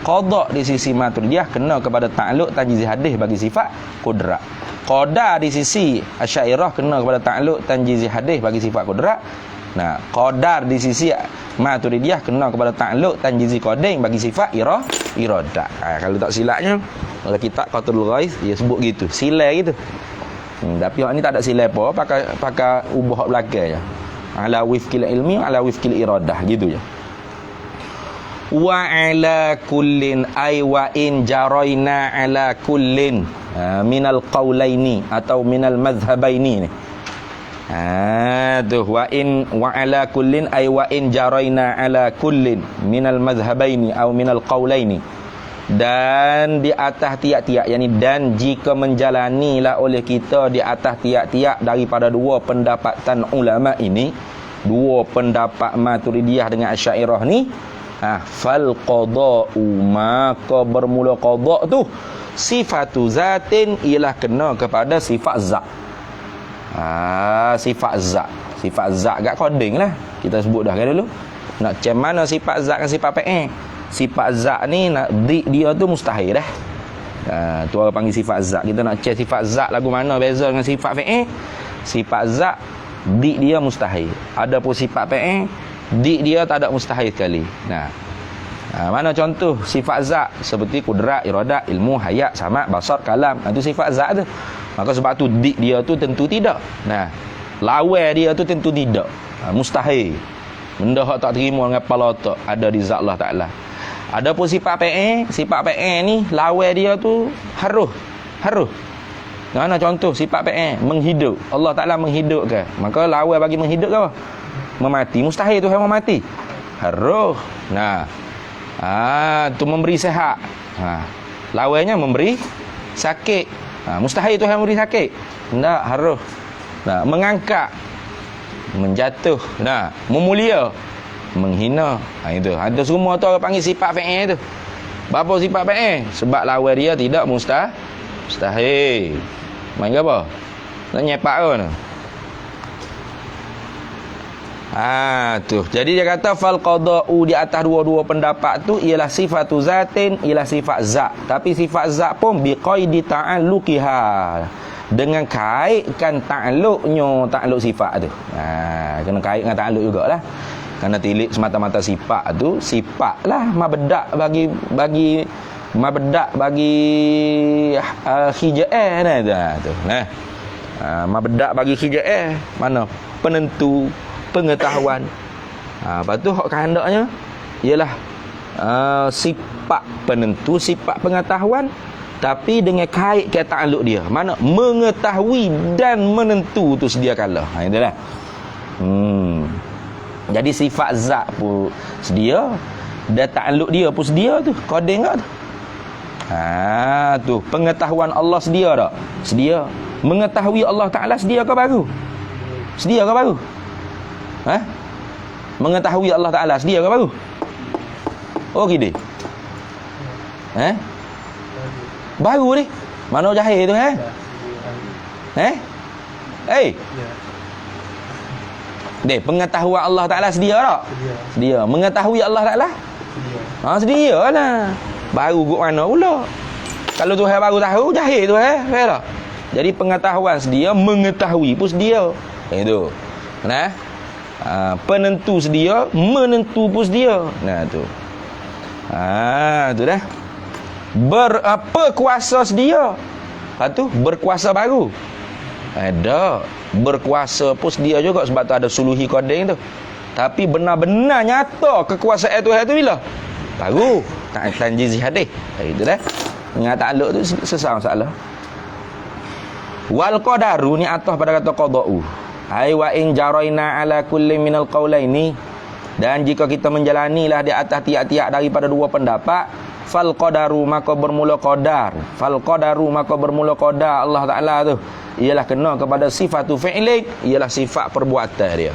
Qada di sisi Maturidiyah kena kepada ta'alluq tanjizi hadis bagi sifat qudrat. Qadar di sisi Asy'ariyah kena kepada ta'alluq tanjizi hadis bagi sifat qudrat. Qadar di sisi Maturidiyah kena kepada ta'alluq tanjizi qadain bagi sifat iradah. Kalau tak silapnya dalam kitab Qatrul Ghaith dia sebut gitu, sila gitu. Tapi hak ni tak ada sila apa, pakai ubah hak belakang je. Ala wifqil ilmi, ala wifqil iradah gitu je. Wa ala kullin ay wa in jaraina ala kullin minal qaulaini atau minal madhhabaini ni. Tu wa ala kullin ay wa in jaraina ala kullin minal madhhabaini atau minal qaulaini. Dan di atas tiap-tiap, yakni dan jika menjalanilah oleh kita di atas tiap-tiap daripada dua pendapatan ulama ini, dua pendapat Maturidiyah dengan Asy'ariyah ni, fal qada'u, maka bermula qada' tu sifatu zatin, ialah kena kepada sifat zat. Sifat zat kat coding lah kita sebut dah kan dulu. Nak macam mana sifat zat dengan sifat fi'il? Sifat zat ni nak dia tu mustahil dah. Tu orang panggil sifat zat. Kita nak cek sifat zat lagu mana beza dengan sifat fi'il. Sifat zat dia mustahil. Ada pun sifat fi'il dia tak ada mustahil sekali. Mana contoh sifat zat seperti kudrat, iradat, ilmu, hayat, sama', basar, kalam. Itu sifat zat tu. Maka sebab tu dia tu tentu tidak. Lawan dia tu tentu tidak. Mustahil. Benda hak tak terima dengan kepala otak ada di zat Allah Ta'ala. Ada pun sifat fi'il ni lawan dia tu harus. Mana contoh sifat fi'il menghidup. Allah Ta'ala menghidupkan. Maka lawan bagi menghidup ke apa? Memati. Mustahil Tuhan memati. Harus. Tu memberi sihat. Lawannya memberi sakit. Mustahil Tuhan memberi sakit. Tak, harus. Mengangkat, menjatuh, memulia. menghina. Itu. Ada semua tu orang panggil sifat fi'il tu. Berapa sifat fi'il? Sebab lawan dia tidak mustahil. Main ke apa? Nak nyepak ke mana? Tu. Jadi dia kata fal qada'u di atas dua-dua pendapat tu ialah sifatu zatin, ialah sifat zat. Tapi sifat zat pun biqaidi ta'alluqiha. Dengan kaitkan ta'alluq sifat tu. Kena kait dengan ta'alluq jugalah. Kerana tilik semata-mata sifat tu, sifatlah mabedak bagi mabedak bagi hija'ah tu. Mabedak bagi hija'ah mana? Penentu pengetahuan. Lepas tu hak kehendaknya ialah sifat penentu, sifat pengetahuan, tapi dengan kait ke ta'alluq dia. Mana? Mengetahui dan menentu tu sedia kala. Itulah. Jadi sifat zat pun sedia, dan ta'alluq dia pun sedia tu. Kodeng tak tu? Tu pengetahuan Allah sedia tak? Sedia. Mengetahui Allah Ta'ala sedia ke baru? Sedia ke baru? Mengetahui Allah Ta'ala sedia ke baru? Oh gini. Baru ni. Mana jahil tu Dek, pengetahuan Allah Ta'ala sedia tak? Sedia. Mengetahui Allah Ta'ala? Sedia lah. Baru kot mana pula? Kalau Tuhan baru tahu, jahil tu faham tak? Jadi pengetahuan sedia, mengetahui pun sedia. Itu. Penentu sedia, menentu pun sedia. Tu. Tu dah. Berkuasa sedia. Lepas tu berkuasa baru. Ada. Berkuasa pun sedia juga sebab tu ada suluhi kodeng tu. Tapi benar-benar nyata kekuasaan Tuhan tu bila? Baru. Tanjiz hadis. Itu dah. Dengan ta'alluq tu sesama masalah. Wal qadaru ni atas pada kata qada'u. Ai wa in jaraina ala kulli minal qaulaini, dan jika kita menjalanilah di atas tiap-tiap daripada dua pendapat, fal qadaru maka bermula qadar. Fal qadaru maka bermula qadar Allah Taala tu ialah kena kepada sifatu fi'li, ialah sifat perbuatan dia.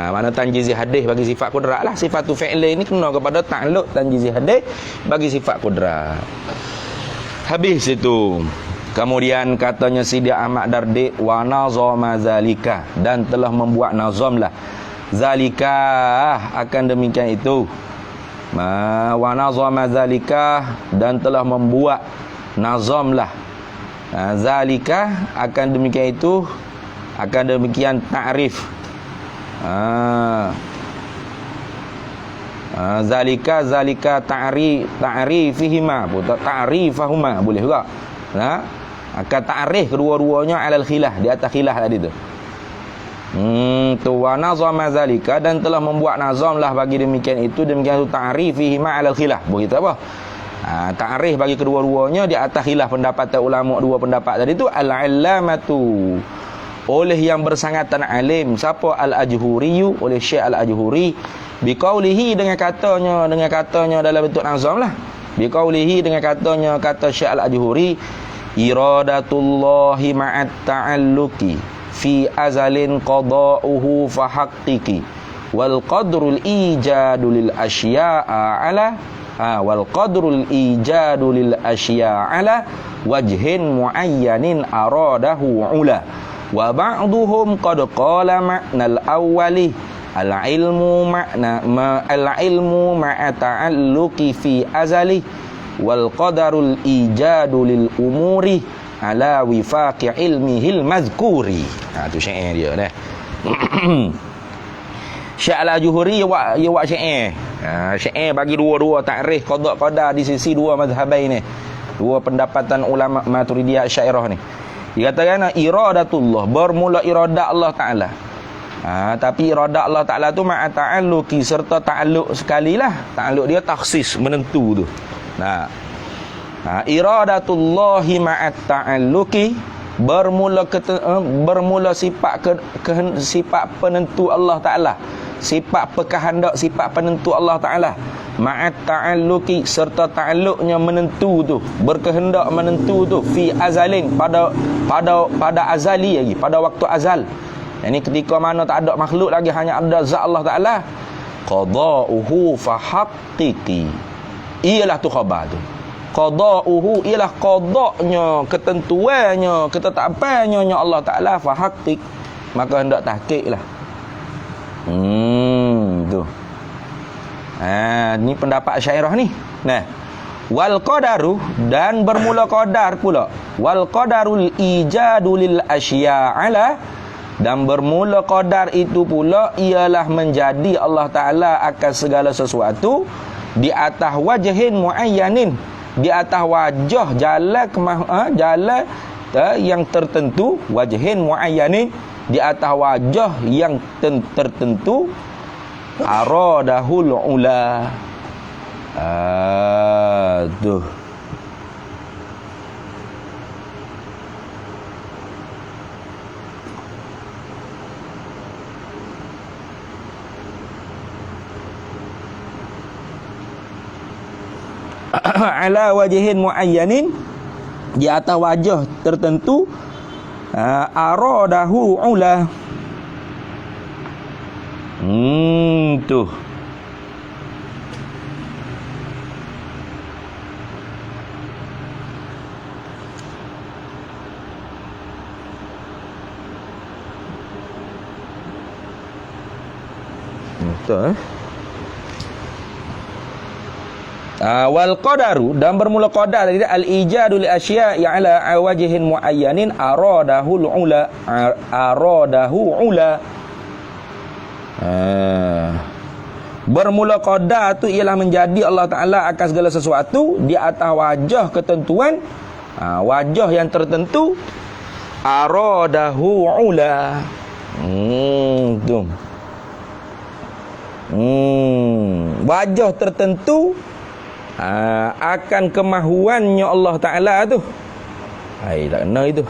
Mana tanjizi hadis bagi sifat kudrat lah. Sifatu fi'li ni kena kepada ta'alluq tanjizi hadis bagi sifat kudrat. Habis itu. Kemudian katanya Sidi Ahmad Dardi wa nazama zalika, dan telah membuat nazamlah zalika akan demikian itu. Wa nazama zalika, dan telah membuat nazamlah zalika akan demikian itu, akan demikian ta'rif. Zalika ta'rifihima, ta'rifahuma boleh juga. Akan ta'rif kedua-duanya alal khilaf, di atas khilaf tadi tu. Tu wa nazama zalika, dan telah membuat nazamlah bagi demikian itu, demikian itu ta'rifihima alal khilaf. Begitu apa? Ta'rif bagi kedua-duanya di atas khilaf pendapat ulama dua pendapat tadi tu. Al-allamatu, oleh yang bersangatan alim. Siapa? Al-Ajhuri, oleh Syekh Al-Ajhuri. Biqaulihi, dengan katanya dalam bentuk nazam lah. Biqaulihi, dengan katanya, kata Syekh Al-Ajhuri, iradatullahi ma'at ta'alluqi fi azalin qada'uhu fahaqqiqi wal qadrul ijadu lil asya'a ala wal qadrul ijadu lil asya'a ala wajhin muayyanin aradahu ula wa ba'duhum qad qala ma'nal awwali al-ilmu ma'a ta'alluqi fi azali wal qadarul ijadu lil umuri ala wifaqi ilmihil mazkuri. Tu syair dia dah. Syekh Al-Ajhuri dia buat syair. Syair bagi dua-dua takrif qada di sisi dua mazhabai ni. Dua pendapatan ulama Maturidiyah Asy'ariyah ni. Dia katakan iradatullah, bermula iradat Allah Taala. Tapi iradat Allah Taala tu ma'a ta'alluqi, serta ta'alluq sekalilah. Ta'alluq dia takhsis, menentu tu. Iradatullahi ma'at ta'alluqi, bermula sifat sifat penentu Allah Taala, sifat pekahandak, sifat penentu Allah Taala, ma'at ta'alluqi, serta ta'alluqnya menentu tu, berkehendak menentu tu, fi azalin, pada azali lagi, pada waktu azal. Ini ketika mana tak ada makhluk lagi, hanya ada zat Allah Taala. qada'uhu fahaqqiqi. Ialah tu khabar tu. Qada'uhu ialah qada'nya, ketentuannya, ketetapannya Allah Ta'ala, fahaqqiq, maka hendak tahqiqlah. Tu. Ni pendapat Asy'ariyah ni. Nah, wal qadaru, dan bermula qadar pula. Wal qadarul ijadu lil asya'ala, dan bermula qadar itu pula ialah menjadi Allah Ta'ala akan segala sesuatu di atas wajhin muayyanin, di atas wajah jalan yang tertentu, wajhin muayyanin, di atas wajah yang tertentu, aradahul ula. Tuh. Ala wajhin muayyanin, di atas wajah tertentu, aradahu ula. Tuh. Betul. Wal qadaru, dan bermula qadar dari al-ijadu li asya' ya ala wajhin muayyanin aradahu ula, aradahu ula. Bermula qadar tu ialah menjadi Allah Ta'ala akan segala sesuatu di atas wajah ketentuan, wajah yang tertentu, aradahu ula. Wajah tertentu akan kemahuannya Allah Ta'ala tu. Tak kena itu.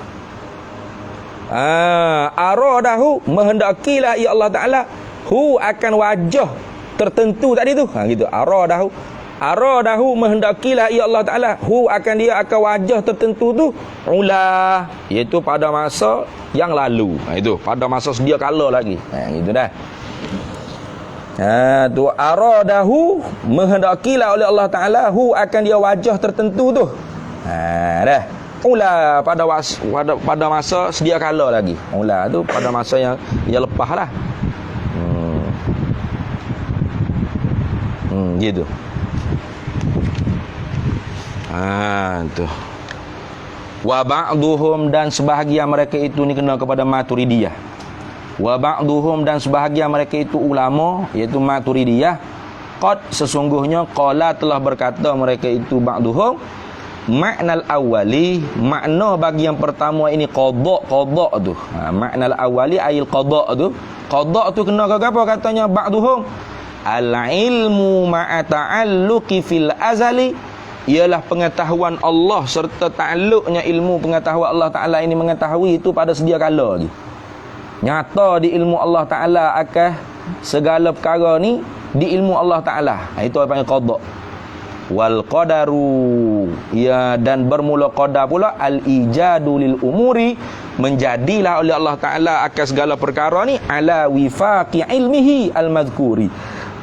Aradahu, menghendakilah ya Allah Ta'ala hu akan wajah tertentu tadi tu. Gitu. Aradahu menghendakilah ya Allah Ta'ala hu akan dia akan wajah tertentu tu, ula, iaitu pada masa yang lalu. Itu pada masa sedia kala lagi. Gitu dah. Tu aradahu, menghendakilah oleh Allah Ta'ala hu akan dia wajah tertentu tu. Dah. Ula, pada masa sedia kala lagi. Ula tu pada masa yang lepas lah. Gitu. Tu. Wa ba'duhum, dan sebahagian mereka itu ni kena kepada Maturidiyah. Wa ba'duhum, dan sebahagian mereka itu ulama, iaitu Maturidiyah, qad, sesungguhnya, qala, telah berkata mereka itu ba'duhum, maknal awali, makna bagi yang pertama ini qada tu. Maknal awali ayil qada tu. Qada tu kena ke apa katanya ba'duhum? Al ilmu ma'a ta'alluqi fil azali, ialah pengetahuan Allah serta ta'alluqnya ilmu pengetahuan Allah Ta'ala ini mengetahui itu pada sedia kala lagi. Nyata di ilmu Allah Ta'ala akan segala perkara ni di ilmu Allah Ta'ala. Itu apa yang qada. Wal qadaru, ya, dan bermula qadar pula al-ijadu lil umuri, menjadilah oleh Allah Ta'ala akan segala perkara ni ala wifaqi ilmihi al-mazkuri,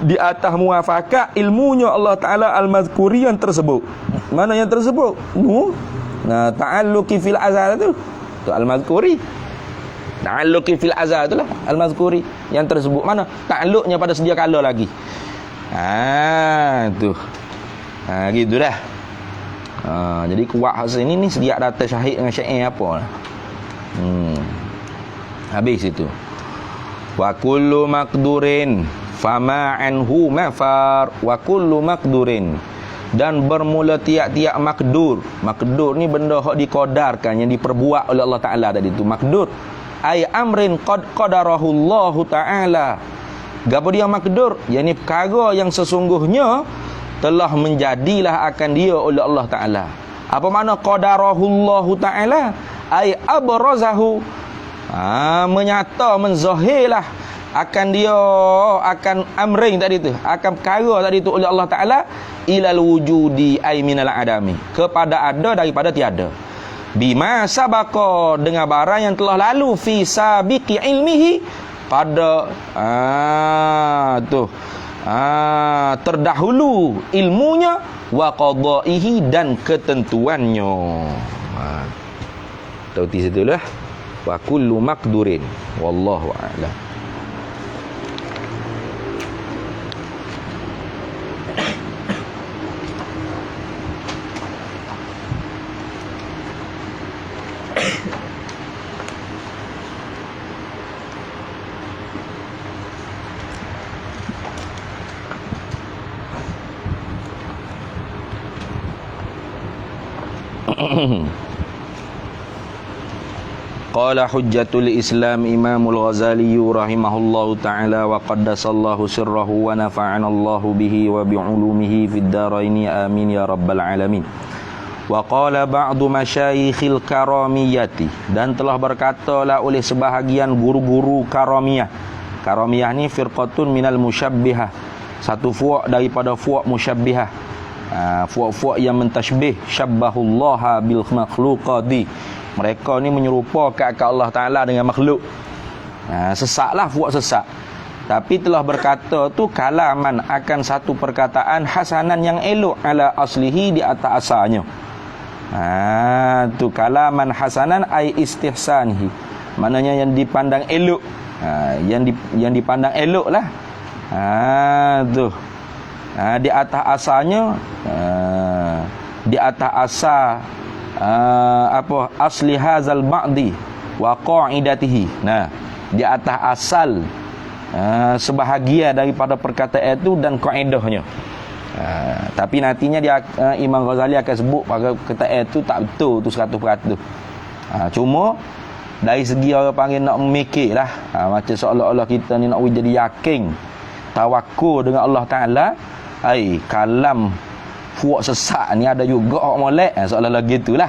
di atas muafakat ilmunya Allah Ta'ala al-mazkuri yang tersebut. Mana yang tersebut? Ta'alluqi fil azal tu al-mazkuri. Ta'alluqi fil azal tu lah al-mazkuri yang tersebut. Mana? Ta'alluqnya pada sedia kala lagi. Tu. Gitu dah. Jadi kuat hak sini ni sedia data syahid dengan syair apa lah. Habis itu. Wa kullu maqdurin fama anhu mafar, wa kullu maqdurin, dan bermula tiap-tiap makdur. Makdur ni benda hak dikodarkan, yang diperbuat oleh Allah Ta'ala tadi tu makdur. Ay amrin qad qadarahu Allah Ta'ala. Gapo dia makdur? Yani perkara yang sesungguhnya telah menjadilah akan dia oleh Allah Ta'ala. Apa makna qadarahu Allah Ta'ala? Ay abrazahu, menyata, menzahirlah akan dia, akan amrin tadi tu, akan perkara tadi tu oleh Allah Ta'ala, ilal wujudi ay minal adami, kepada ada daripada tiada. Bima sabaqa, dengan barang yang telah lalu, fi sabiqi ilmihi, pada terdahulu ilmunya, wa qadaihi, dan ketentuannya. Tahu di situlah wa kullu maqdurin, wallahu a'lam. Qala hujjatul Islam Imamul Ghazali rahimahullahu ta'ala wa qaddasallahu sirrahu wa nafa'anallahu bihi wa bi'ulumihi fid daraini amin ya rabbal alamin. Wa qala ba'du masyayikhil karamiyati, dan telah berkatalah oleh sebahagian guru-guru karamiyah. Karamiyah ni firqatun minal musyabbihah, satu fuak daripada fuak musyabbihah. Fuak-fuak yang mentashbih, syabbahullaha bil makhluqati. Mereka ni menyerupakan Allah Ta'ala dengan makhluk. Sesaklah fuak sesak. Tapi telah berkata tu kalaman, akan satu perkataan, hasanan yang elok, ala aslihi, di atas asalnya. Tu kalaman hasanan ay istihsanihi, maknanya yang dipandang elok. Yang dipandang elok lah. Di atas asalnya, di atas asal asli hazal ba'di wa qa'idatihi. Di atas asal sebahagia daripada perkataan itu dan kaedahnya. Tapi nantinya Imam Ghazali akan sebut pada perkataan itu tak betul tu 100%. Cuma dari segi orang panggil nak memikir lah, macam seolah-olah kita ni nak jadi yakin, tawakul dengan Allah Ta'ala. Kalam fuak sesak ni ada juga orang molek, seolah-olah gitulah.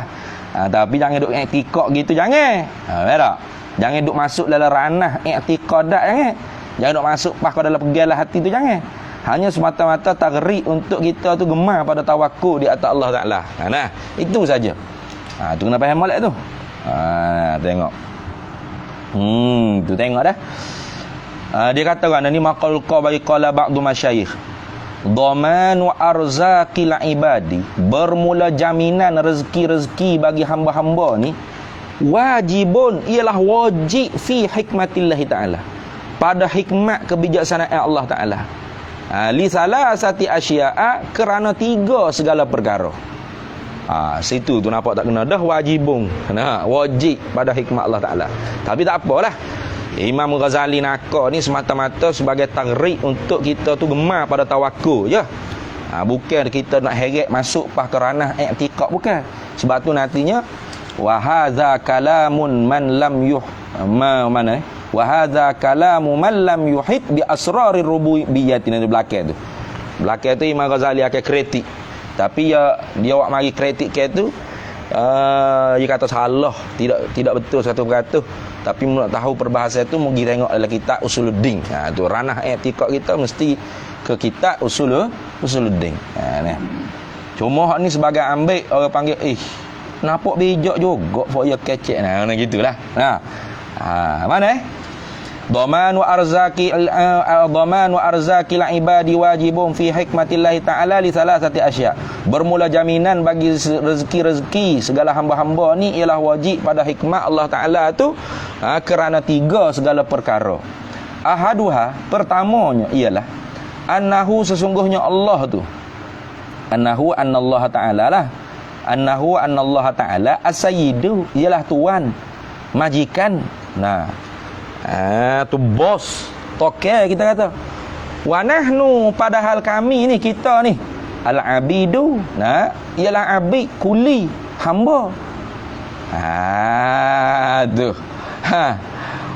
Tapi jangan duk i'tikad gitu, jangan. Tak? Jangan duk masuk dalam ranah i'tikadat, jangan duk masuk pas ke dalam pegalah hati tu, jangan. Hanya semata-mata taghrik untuk kita tu gemar pada tawakul di atas Allah Ta'ala. Itu saja. Tu kena faham molek tu. Tengok. Tu tengok dah. Dia kata kan ni maqal qabari qala ba'du masyayikh, dhamanu arzaqil ibadi, bermula jaminan rezeki-rezeki bagi hamba-hamba ni, wajibun, ialah wajib, fi hikmatillah ta'ala, pada hikmat kebijaksanaan Allah Ta'ala. Li salasati asya'a, kerana 3 segala perkara. Situ tu nampak tak kena dah wajibun. Wajib pada hikmat Allah Ta'ala. Tapi tak apalah, Imam Ghazali nakar ni semata-mata sebagai taghrik untuk kita tu gemar pada tawakul je. Bukan kita nak heret masuk pas ke ranah i'tikad, bukan. Sebab tu nantinya wa hadza kalamun man lam wa hadza kalamu man lam yuhit bi asrarir rububiyyati. Di belakang tu. Belakang tu Imam Ghazali akan kritik. Tapi dia awak mari kritik ke tu, dia kata salah, tidak betul 100%. Tapi nak tahu perbahasan tu pergi tengok dalam kitab Usuluddin. Tu ranah i'tikad kita mesti ke kitab Usuluddin. Ni. Cuma hak ni sebagai ambil orang panggil nampak bijak juga for ya kecek nah gitulah. Mana Dhaman wa arzaqil ibadi wajibun fi hikmatillah ta'ala li salasati asya. Bermula jaminan bagi rezeki-rezeki segala hamba-hamba ni ialah wajib pada hikmat Allah Ta'ala tu kerana 3 segala perkara. Ahaduha, pertamanya ialah annahu, sesungguhnya Allah tu, annahu anallah Ta'ala lah, annahu anallah Ta'ala as-sayyidu, ialah tuan, majikan. Tu bos, toke kita kata. Wa nahnu, padahal kami ni, kita ni, al-abidu, ialah abid, kuli, hamba.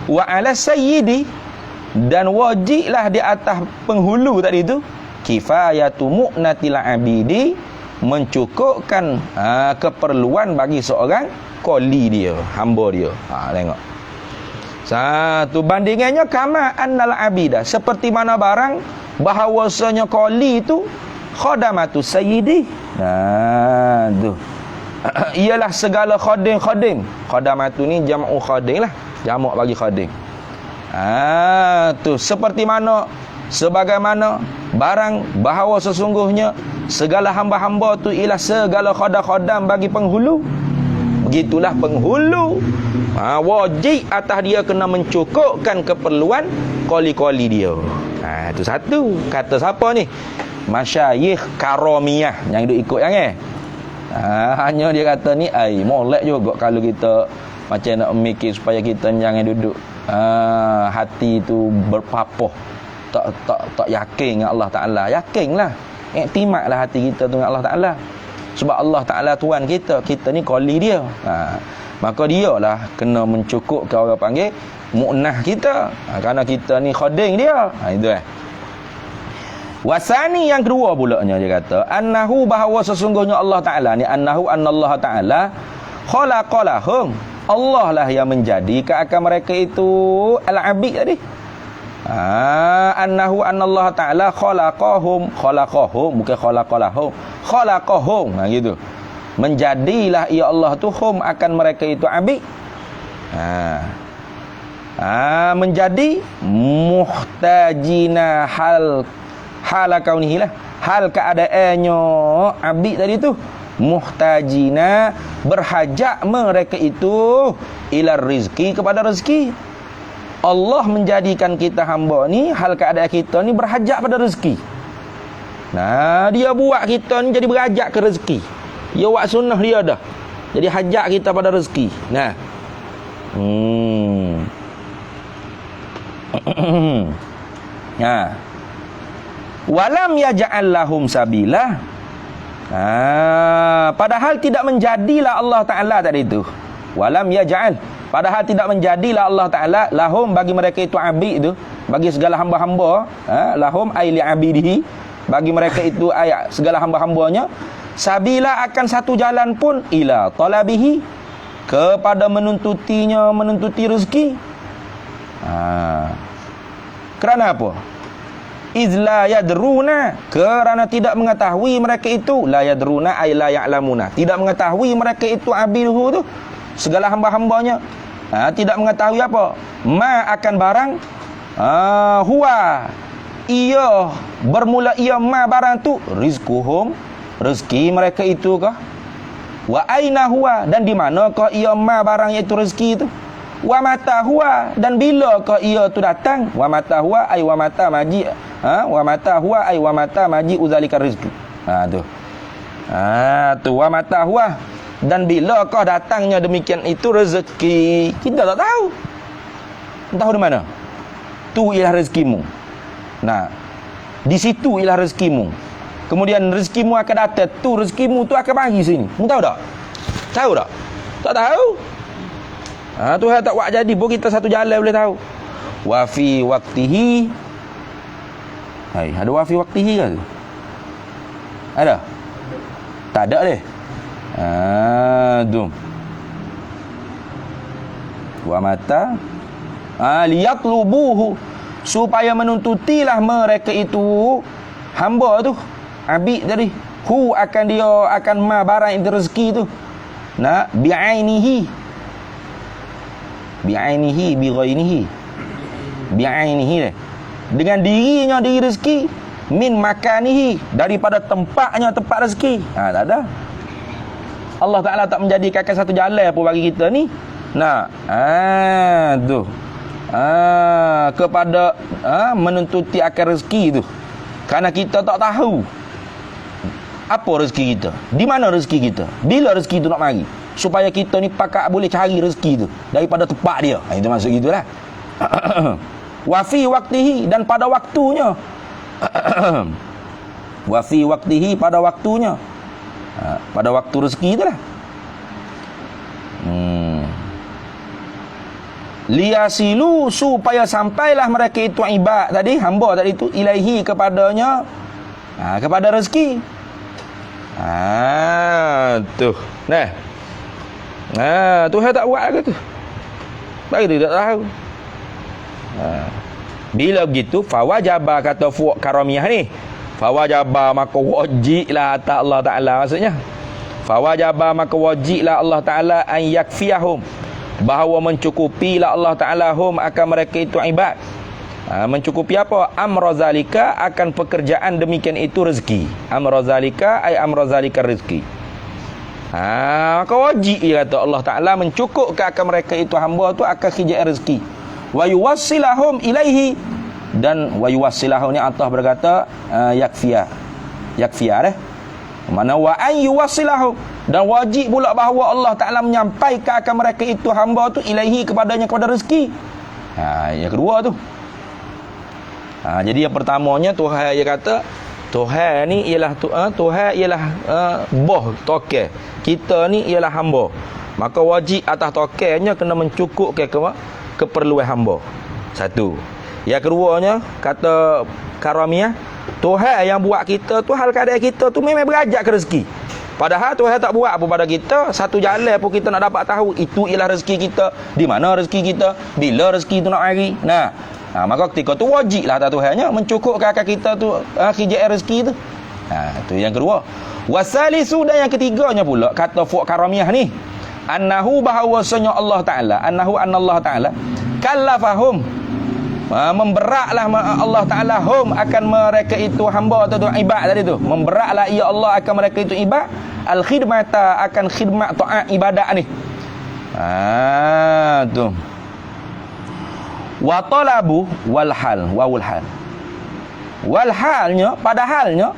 Wa ala sayyidi, dan wajiblah di atas penghulu tadi tu, kifayatu mu'natil abidi, mencukupkan keperluan bagi seorang kuli dia, hamba dia. Tengok. Satu bandingannya kama annal abida, seperti mana barang bahawasanya koli itu khadamatu sayyidi. Tu ialah segala khadim. Khadamatu ni jam'u khadim lah, jamak bagi khadim. Tu seperti mana, sebagaimana barang bahawa sesungguhnya segala hamba-hamba tu ialah segala khodam bagi penghulu. Begitulah penghulu, wajib atas dia kena mencukupkan keperluan koli-koli dia. Itu satu. Kata siapa ni? Masyayikh Karamiyah yang duk ikut yang hanya dia kata ni molek juga kalau kita macam nak mikir supaya kita jangan duduk hati tu berpapuh, tak yakin dengan Allah Ta'ala. Yakinlah, iktimadlah hati kita tu dengan Allah Ta'ala. Sebab Allah Ta'ala Tuhan kita ni koli dia. Maka dia lah kena mencukupkan, orang panggil mu'nah kita, kerana kita ni khoding dia. Itu Wasani yang kedua pulaknya dia kata annahu, bahawa sesungguhnya Allah Ta'ala ni, annahu annallaha Ta'ala khalaqalahum, Allah lah yang menjadikan akan mereka itu al-abid tadi. Annahu annallaha Ta'ala khalaqahum bukan khalaqalahum, gitu. Menjadilah ia Allah tu hum akan mereka itu abid. Menjadi muhtajina hal kaunihi lah, hal keadaannya abid tadi tu, muhtajina berhajat mereka itu ila rizki, kepada rezeki. Allah menjadikan kita hamba ni, hal keadaan kita ni berhajat pada rezeki. Dia buat kita ni jadi berhajat ke rezeki. Dia buat sunnah dia dah, jadi hajat kita pada rezeki. Walam yaj'al lahum sabila. Padahal tidak menjadilah Allah Ta'ala tadi itu. Walam yaj'al, padahal tidak menjadilah Allah Ta'ala lahum, bagi mereka itu abid itu, bagi segala hamba-hamba, lahum ay li abidihi, bagi mereka itu ayat segala hamba-hambanya, sabila akan satu jalan pun, ila talabihi, kepada menuntuti rezeki. Kerana apa? Izla yadruna, kerana tidak mengetahui mereka itu, la yadruna ay la ya'lamuna, tidak mengetahui mereka itu abiduhu tu, segala hamba-hambanya, tidak mengetahui apa? Ma akan barang, huwa, ia bermula ia ma barang tu, rizquhum, rezeki mereka itu kah? Wa aina huwa, dan di manakah ia ma barang iaitu rezeki itu? Wa mata huwa, dan bilakah ia tu datang? Wa mata huwa ay wa mata maji, wa mata huwa ay wa mata maji uzalika rizqi. Tu wa mata huwa, dan bilakah datangnya demikian itu rezeki? Kita tak tahu. Tahu di mana? Tu ialah rezekimu. Di situ ialah rezekimu. Kemudian rezekimu akan datang, tu rezekimu tu akan bagi sini. Mu tahu tak? Tahu tak? Tak tahu. Tuhan tak buat jadi pun kita satu jalan boleh tahu. Wa fi waqtihi. Ada wa fi waqtihi ke? Ada? Tak ada deh. Wa mata liyatlubuhu, supaya menuntutilah mereka itu hamba tu, abid tadi, hu akan dia akan ma barang itu rezeki tu, bi'ainihi dengan dirinya, diri rezeki, min makanihi, daripada tempatnya, tempat rezeki. Tak ada. Allah Ta'ala tak menjadikan satu jalan apa bagi kita ni. Kepada menuntuti akan rezeki tu, kerana kita tak tahu apa rezeki kita, di mana rezeki kita, bila rezeki tu nak mari, supaya kita ni pakak boleh cari rezeki tu daripada tempat dia. Itu maksud gitulah. Wa fi waqtihi, dan pada waktunya. Wa fi waqtihi, pada waktunya. Pada waktu rezeki itulah. Liyasilu, supaya sampailah mereka itu ibad tadi, hamba tadi itu, ilaihi, kepadanya, kepada rezeki. Tuhan tak buat ke tu? Bagi dia tak tahu. Bila begitu, fawajaba, kata fuq karamiyah ni, fawajaba, maka wajiblah atas Allah Ta'ala. Maksudnya fawajaba, maka wajiblah Allah Ta'ala an yakfiyahum, bahawa mencukupilah Allah Ta'ala hum akan mereka itu ibad, Mencukupi apa? Amra zalika, akan pekerjaan demikian itu rezeki. Amra zalika ay amra zalika rezeki. Maka wajib dia kata Allah Ta'ala mencukupkan akan mereka itu hamba tu akan khijai rezeki. Wa yuwassilahum ilaihi, dan wa yuwassilahum ni Allah berkata yakfiya deh. Mana wa an yuwassilahum, dan wajib pula bahawa Allah Ta'ala menyampaikan akan mereka itu hamba tu ilaihi, kepadanya, kepada rezeki. Yang kedua tu. Jadi yang pertamanya Tuhan dia kata Tuhan ni ialah Tuhan ialah boh toke. Kita ni ialah hamba. Maka wajib atas tokenya kena mencukupkan keperluan hamba. Satu. Yang keduanya kata Karamiah, Tuhan yang buat kita tu hal keadaan kita tu memang berajak ke rezeki. Padahal Tuhan tak buat apa pada kita. Satu jalan pun kita nak dapat tahu itu ialah rezeki kita, di mana rezeki kita, bila rezeki tu nak hari. Maka ketika tu wajiblah atas Tuhannya mencukupkan akan kita tu khijai rezeki tu. Itu yang kedua. Wasalisu, dan yang ketiganya pula kata Fuq Karamiah ni, annahu, bahawasanya Allah Ta'ala, anallah Ta'ala kallafahum, memberatlah Allah Ta'ala hum, akan mereka itu hamba atau ibad tadi tu. Memberatlah ia Allah akan mereka itu ibad, al-khidmata, akan khidmat ta'at ibadat ni. Tu. Wa talabu wal hal, wawul hal. Wal halnya, padahalnya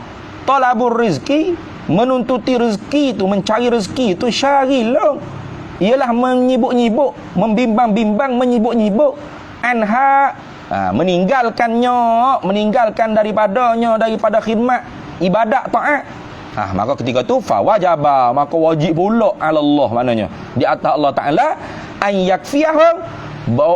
talabur rizki, menuntuti rezeki tu, mencari rezeki tu, syagilun, ialah menyibuk-nyibuk, membimbang-bimbang, menyibuk-nyibuk, anha, meninggalkan daripada khidmat ibadat taat. Maka ketika tu fawajaba, maka wajib pula ala Allah, maknanya di atas Allah Ta'ala, an yakfiyahum,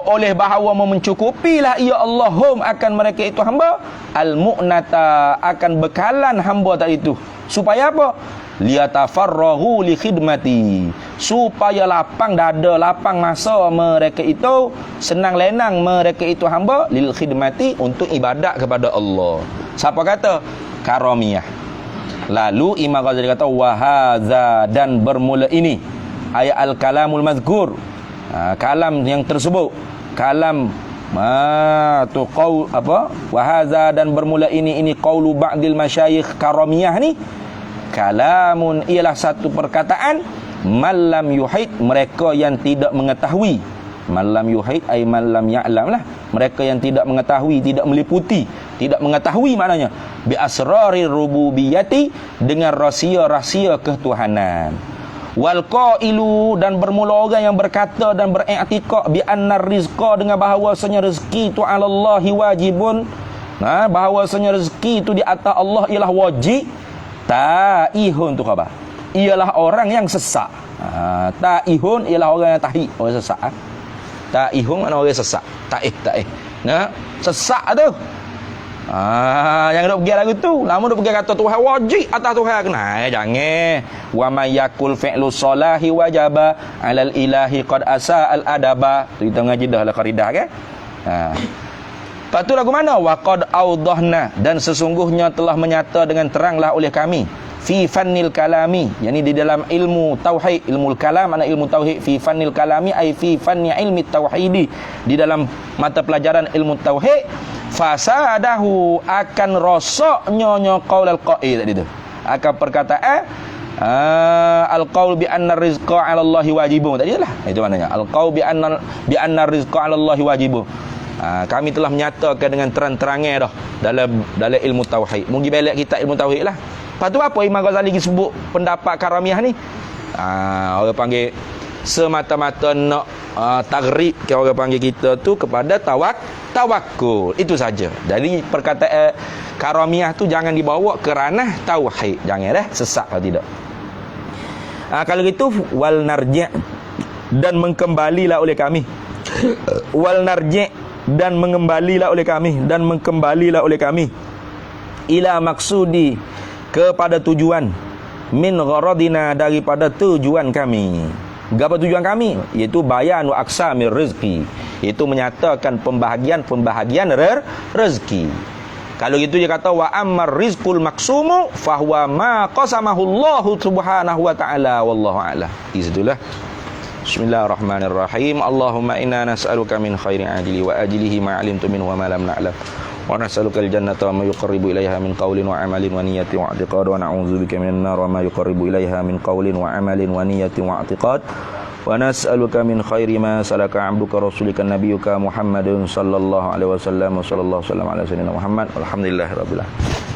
oleh bahawa mencukupilah ia Allahum akan mereka itu hamba, al-mu'nata, akan bekalan hamba tadi itu. Supaya apa? Liyatafarrahu li khidmati, supaya lapang dada, lapang masa mereka itu, senang lenang mereka itu hamba, lil khidmati, untuk ibadat kepada Allah. Siapa kata? Karamiah. Lalu Imam Ghazali kata wahaza, dan bermula ini ayat al-kalamul mazkur, kalam yang tersebut, kalam tu qaul apa, wahaza, dan bermula ini qaulu ba'dil masyayikh Karamiah ni, kalamun, ialah satu perkataan, malam yuhid, mereka yang tidak mengetahui. Malam yuhid ay malam ya'lam lah, mereka yang tidak mengetahui, tidak meliputi, tidak mengetahui maknanya, bi asrarir rububiyyati, dengan rahsia-rahsia ketuhanan. Wal qailu, dan bermula orang yang berkata dan beriktikad bi annar rizqa, dengan bahawasanya rezeki itu alallahi wajibun, bahawasanya rezeki itu di atas Allah ialah wajib. Taihun tu khabar, ialah orang yang sesak. Taihun ialah orang yang tahi, orang sesak. Taihun makna orang sesak. Taih. Sesak tu. Yang duk pergi lagu tu, lama duk pergi kata Tuhan wajib atas Tuhan kena. Jangan. Wa may yakul fi'lu salahi wajaba 'alal ilahi qad asa al adaba. Tu kita ngaji dah lah qaridah kan. Lepas tu lagu mana? Wa qad awdahna, dan sesungguhnya telah menyata dengan teranglah oleh kami, fi fannil kalami, yakni di dalam ilmu tauhid, ilmu kalam makna ilmu tauhid, fi fannil kalami ay fi fanni ilmi tauhidi, di dalam mata pelajaran ilmu tauhid, fasadahu, akan rosaknya qaul al-qail tadi tu, akan perkataan al-qaul bi anna rizqa 'ala Allahi wajibun tadi lah. Itu maknanya al-qaul bi anna rizqa 'ala Allahi wajibun. Kami telah menyatakan dengan terang-terangnya dah dalam ilmu tauhid. Mungkin balik kita ilmu tauhid lah. Lepas tu apa Imam Ghazali sebut pendapat Karamiah ni? Orang panggil semata-mata nak tagrib, ke orang panggil kita tu kepada tawakul. Itu saja. Jadi perkataan Karamiah tu jangan dibawa ke ranah tauhid. Jangan dah sesak kalau tidak. Kalau gitu wal narji', dan mengembalilah oleh kami. Wal narji', dan mengembalilah oleh kami ila maksudi, kepada tujuan, min gharadina, daripada tujuan kami. Apa tujuan kami? Iaitu bayan wa aqsamir rizqi, iaitu menyatakan pembahagian rezeki. Kalau gitu dia kata wa ammar rizqul maqsumu fahuwa ma qasamahu Allah subhanahu wa ta'ala, wallahu a'lam. Itulah Bismillahirrahmanirrahim. Allahumma inna nas'aluka min khairi ajili wa ajilihi ma 'alimtu minhu wa ma lam na'lam. Wa nas'aluka al-jannata wa ma yuqarribu ilaiha min qawlin wa 'amalin wa niyyatin wa i'tiqad wa na'udzubika minan nar wa ma yuqarribu ilaiha min qawlin wa 'amalin wa niyyatin wa i'tiqad. Wa nas'aluka min khairi ma salaka 'abduka rasulika nabiyyuka Muhammadun sallallahu alaihi wasallam wa sallallahu alaihi wasallam ala sayyidina Muhammad walhamdulillahirabbil alamin.